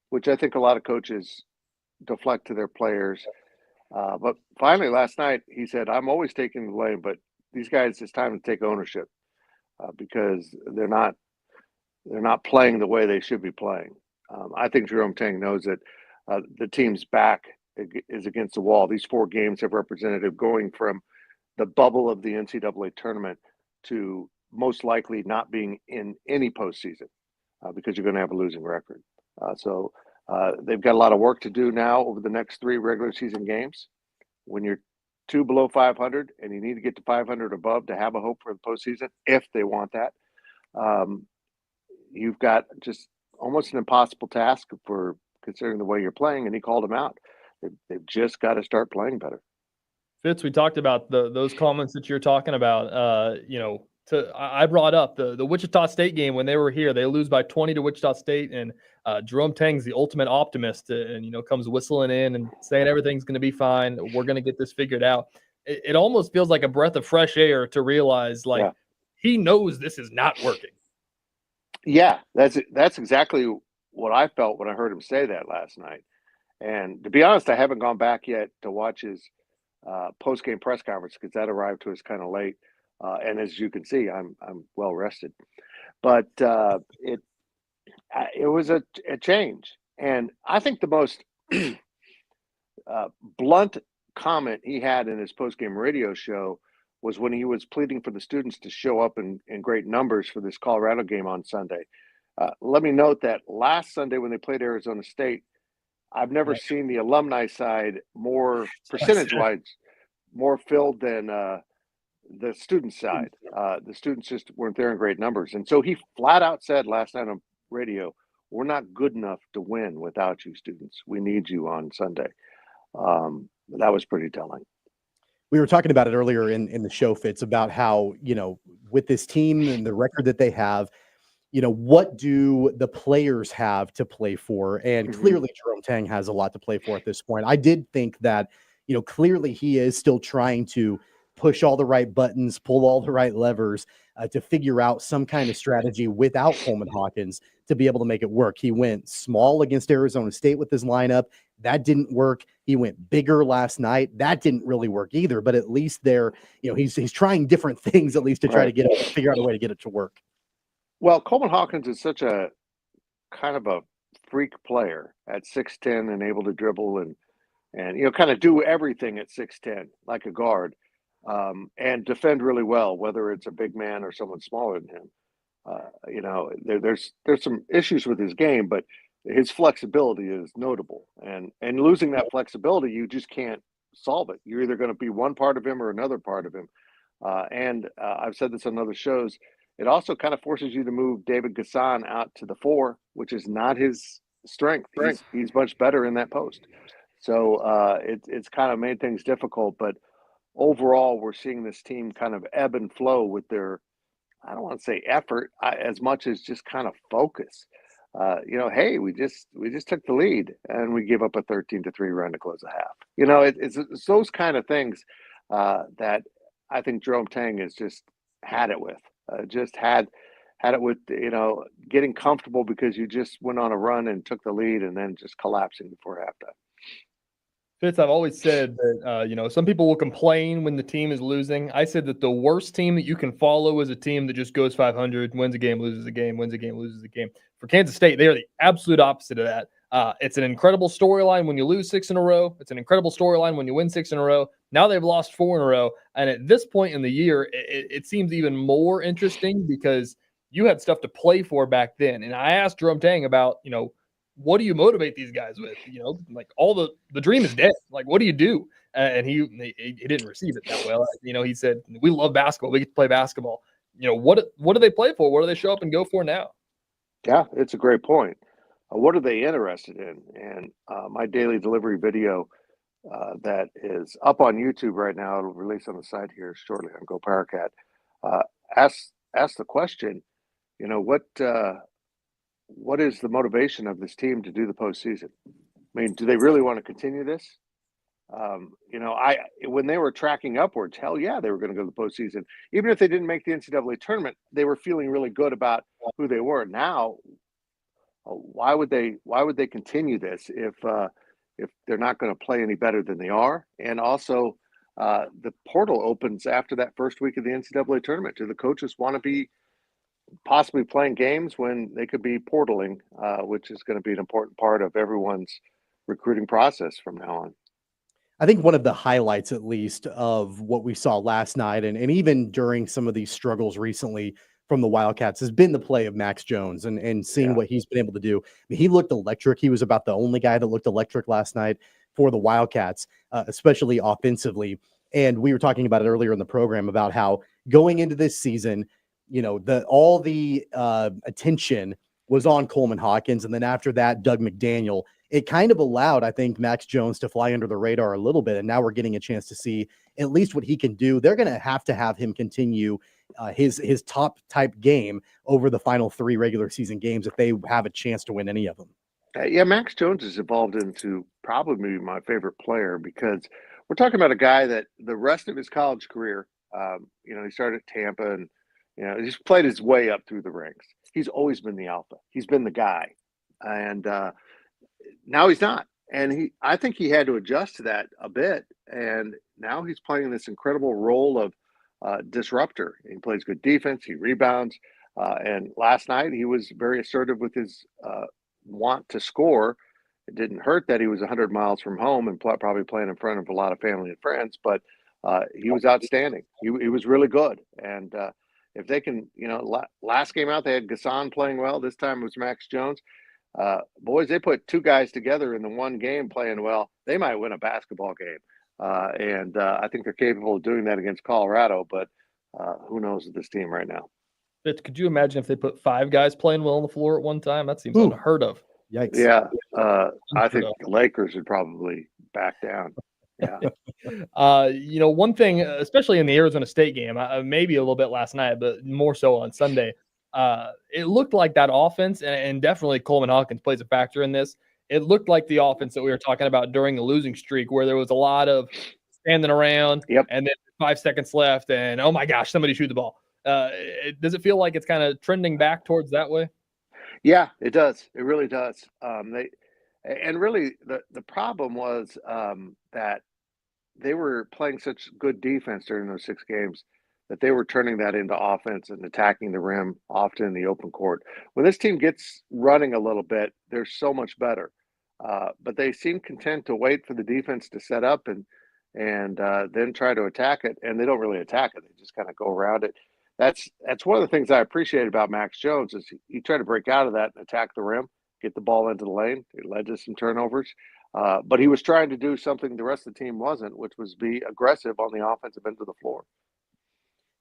which I think a lot of coaches deflect to their players. But finally last night he said, I'm always taking the blame, but these guys, it's time to take ownership because they're not playing the way they should be playing. I think Jerome Tang knows that the team's back is against the wall. These 4 games have represented going from the bubble of the NCAA tournament to most likely not being in any postseason because you're going to have a losing record. So they've got a lot of work to do now over the next 3 regular season games. When you're 2 below 500 and you need to get to 500 above to have a hope for the postseason, if they want that, you've got just almost an impossible task for considering the way you're playing, and he called them out. They've just got to start playing better. Fitz, we talked about those comments that you're talking about. I brought up the Wichita State game when they were here. They lose by 20 to Wichita State, and Jerome Tang's the ultimate optimist, and comes whistling in and saying everything's going to be fine. We're going to get this figured out. It almost feels like a breath of fresh air to realize, he knows this is not working. Yeah, that's exactly what I felt when I heard him say that last night. And to be honest, I haven't gone back yet to watch his post-game press conference because that arrived to us kind of late. And as you can see, I'm well rested. But it was a change. And I think the most blunt comment he had in his post-game radio show was when he was pleading for the students to show up in great numbers for this Colorado game on Sunday. Let me note that last Sunday when they played Arizona State, I've never seen the alumni side more percentage-wise more filled than the student side. The students just weren't there in great numbers. And so he flat out said last night on radio, we're not good enough to win without you students. We need you on Sunday. That was pretty telling. We were talking about it earlier in the show, Fitz, about how, with this team and the record that they have, what do the players have to play for? And clearly Jerome Tang has a lot to play for at this point. I did think that, clearly he is still trying to push all the right buttons, pull all the right levers to figure out some kind of strategy without Coleman Hawkins to be able to make it work. He went small against Arizona State with his lineup. That didn't work. He went bigger last night. That didn't really work either, but at least there, he's trying different things at least to try to figure out a way to get it to work. Well, Coleman Hawkins is such a kind of a freak player at 6'10" and able to dribble and kind of do everything at 6'10", like a guard, and defend really well, whether it's a big man or someone smaller than him. There's some issues with his game, but his flexibility is notable. And losing that flexibility, you just can't solve it. You're either going to be one part of him or another part of him. And I've said this on other shows. It also kind of forces you to move David Gasson out to the 4, which is not his strength. He's much better in that post. So it's kind of made things difficult. But overall, we're seeing this team kind of ebb and flow with their, I don't want to say effort, as much as just kind of focus. Hey, we just took the lead and we gave up a 13-3 run to close the half. It's those kind of things that I think Jerome Tang has just had it with. Just had it with, getting comfortable because you just went on a run and took the lead and then just collapsing before halftime. Fitz, I've always said that, some people will complain when the team is losing. I said that the worst team that you can follow is a team that just goes 500, wins a game, loses a game, wins a game, loses a game. For Kansas State, they are the absolute opposite of that. It's an incredible storyline when you lose 6 in a row. It's an incredible storyline when you win 6 in a row. Now they've lost 4 in a row. And at this point in the year, it seems even more interesting because you had stuff to play for back then. And I asked Jerome Tang about, what do you motivate these guys with? Like all the dream is dead. Like, what do you do? And he didn't receive it that well. He said, we love basketball. We get to play basketball. What do they play for? What do they show up and go for now? Yeah, it's a great point. What are they interested in? And my daily delivery video that is up on YouTube right now, it'll release on the site here shortly on Go Powercat, ask the question, what is the motivation of this team to do the postseason? I mean, do they really want to continue this? When they were tracking upwards, hell yeah, they were going to go to the postseason. Even if they didn't make the NCAA tournament, they were feeling really good about who they were. Now, why would they continue this if they're not going to play any better than they are? And also, the portal opens after that first week of the NCAA tournament. Do the coaches want to be possibly playing games when they could be portaling, which is going to be an important part of everyone's recruiting process from now on. I think one of the highlights, at least, of what we saw last night and even during some of these struggles recently from the Wildcats has been the play of Max Jones and seeing what he's been able to do. I mean, he looked electric. He was about the only guy that looked electric last night for the Wildcats, especially offensively. And we were talking about it earlier in the program about how going into this season, all the attention was on Coleman Hawkins. And then after that, Doug McDaniel. It kind of allowed, I think, Max Jones to fly under the radar a little bit. And now we're getting a chance to see at least what he can do. They're going to have him continue his top type game over the final 3 regular season games if they have a chance to win any of them. Yeah, Max Jones has evolved into probably my favorite player because we're talking about a guy that the rest of his college career, he started at Tampa and, he's played his way up through the ranks. He's always been the alpha. He's been the guy. And now he's not. And I think he had to adjust to that a bit. And now he's playing this incredible role of disruptor. He plays good defense. He rebounds. And last night he was very assertive with his want to score. It didn't hurt that he was 100 miles from home and probably playing in front of a lot of family and friends, but he was outstanding. He was really good. And if they can, last game out, they had Gasson playing well. This time it was Max Jones. Boys, they put 2 guys together in the one game playing well. They might win a basketball game. And I think they're capable of doing that against Colorado, but who knows with this team right now. Fitz, could you imagine if they put 5 guys playing well on the floor at one time? That seems unheard of. Yikes. Yeah. I think the Lakers would probably back down. Yeah. One thing, especially in the Arizona State game, maybe a little bit last night, but more so on Sunday, it looked like that offense, and definitely Coleman Hawkins plays a factor in this. It looked like the offense that we were talking about during the losing streak, where there was a lot of standing around, and then 5 seconds left, and oh my gosh, somebody shoot the ball. Does it feel like it's kind of trending back towards that way? Yeah, it does. It really does. Really the problem was that they were playing such good defense during those 6 games that they were turning that into offense and attacking the rim often in the open court. When this team gets running a little bit, they're so much better. But they seem content to wait for the defense to set up and then try to attack it. And they don't really attack it. They just kind of go around it. That's one of the things I appreciate about Max Jones is he tried to break out of that and attack the rim, get the ball into the lane. It led to some turnovers. But he was trying to do something the rest of the team wasn't, which was be aggressive on the offensive end of the floor.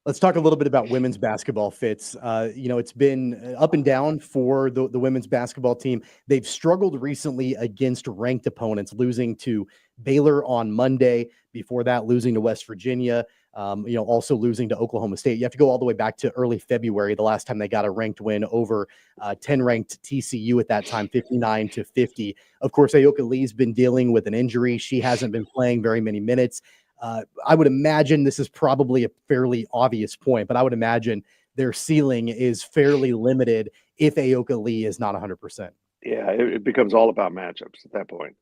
Let's talk a little bit about women's basketball, Fitz. It's been up and down for the women's basketball team. They've struggled recently against ranked opponents, losing to Baylor on Monday. Before that, losing to West Virginia, also losing to Oklahoma State. You have to go all the way back to early February, the last time they got a ranked win over 10-ranked TCU at that time, 59-50. Of course, Ayoka Lee's been dealing with an injury. She hasn't been playing very many minutes. I would imagine this is probably a fairly obvious point, but I would imagine their ceiling is fairly limited if Ayoka Lee is not 100%. Yeah, it becomes all about matchups at that point.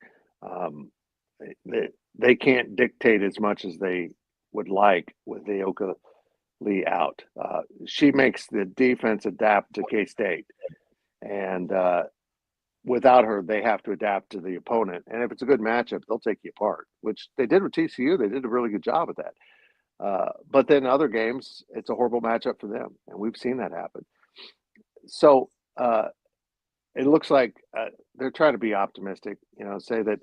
They can't dictate as much as they would like with Ayoka Lee out. She makes the defense adapt to K-State. And without her, they have to adapt to the opponent. And if it's a good matchup, they'll take you apart, which they did with TCU. They did a really good job at that. But then other games, it's a horrible matchup for them. And we've seen that happen. So it looks like they're trying to be optimistic, say that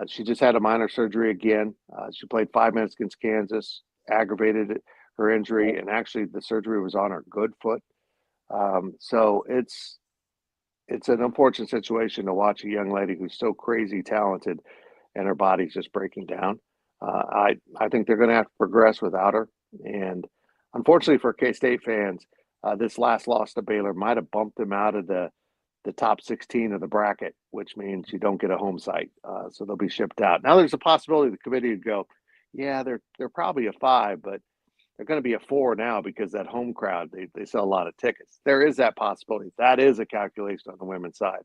she just had a minor surgery again. She played 5 minutes against Kansas, aggravated her injury, and actually the surgery was on her good foot. So it's an unfortunate situation to watch a young lady who's so crazy talented and her body's just breaking down. I think they're going to have to progress without her. And unfortunately for K-State fans, this last loss to Baylor might have bumped them out of the top 16 of the bracket, which means you don't get a home site. So they'll be shipped out. Now there's a possibility the committee would go, yeah, they're probably a 5, but they're going to be a 4 now because that home crowd, they sell a lot of tickets. There is that possibility. That is a calculation on the women's side.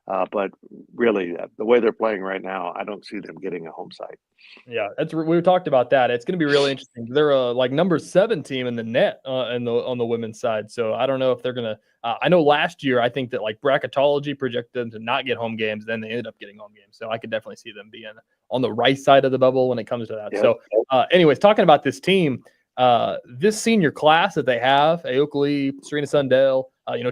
But really, the way they're playing right now, I don't see them getting a home site. Yeah, we talked about that. It's going to be really interesting. They're a number 7 team in the net on the women's side. So I don't know if they're going to. I know last year I think that bracketology projected them to not get home games. Then they ended up getting home games. So I could definitely see them being on the right side of the bubble when it comes to that. Yep. So, anyways, talking about this team, this senior class that they have, Aokley, Serena Sundell,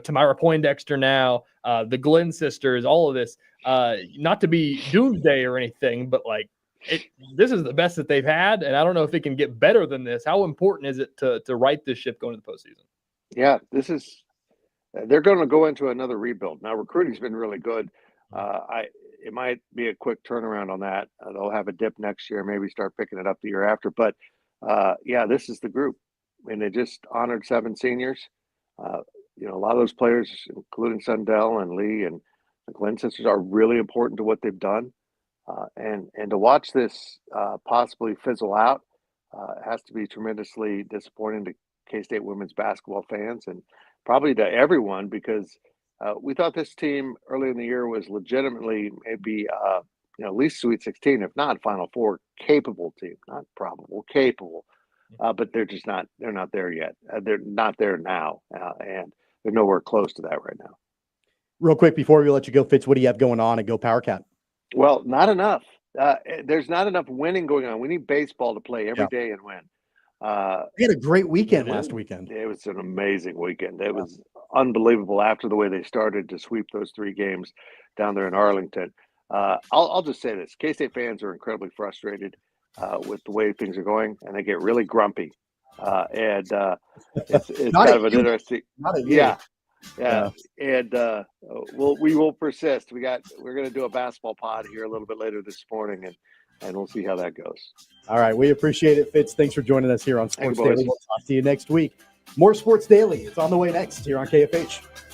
Tamara Poindexter now, the Glenn sisters, all of this. Not to be doomsday or anything, but this is the best that they've had, and I don't know if it can get better than this. How important is it to right this ship going to the postseason? Yeah, they're going to go into another rebuild. Now, recruiting's been really good. It might be a quick turnaround on that. They'll have a dip next year, maybe start picking it up the year after. But this is the group, and they just honored 7 seniors. A lot of those players, including Sundell and Lee and the Glenn sisters, are really important to what they've done. And to watch this possibly fizzle out has to be tremendously disappointing to K-State women's basketball fans and probably to everyone, because we thought this team early in the year was legitimately maybe at least Sweet 16, if not Final Four capable team, not probable, capable. But they're just not. They're not there yet. They're not there now, and they're nowhere close to that right now. Real quick before we let you go, Fitz, what do you have going on at Go Power Cat? Well, not enough. There's not enough winning going on. We need baseball to play every day and win. We had a great weekend last weekend. It was an amazing weekend. It was unbelievable after the way they started to sweep those 3 games down there in Arlington. I'll just say this. K-State fans are incredibly frustrated with the way things are going, and they get really grumpy. It's kind of an interesting – Yeah. And we will persist. We're going to do a basketball pod here a little bit later this morning, and we'll see how that goes. All right. We appreciate it, Fitz. Thanks for joining us here on Sports Daily. We'll talk to you next week. More Sports Daily. It's on the way next here on KFH.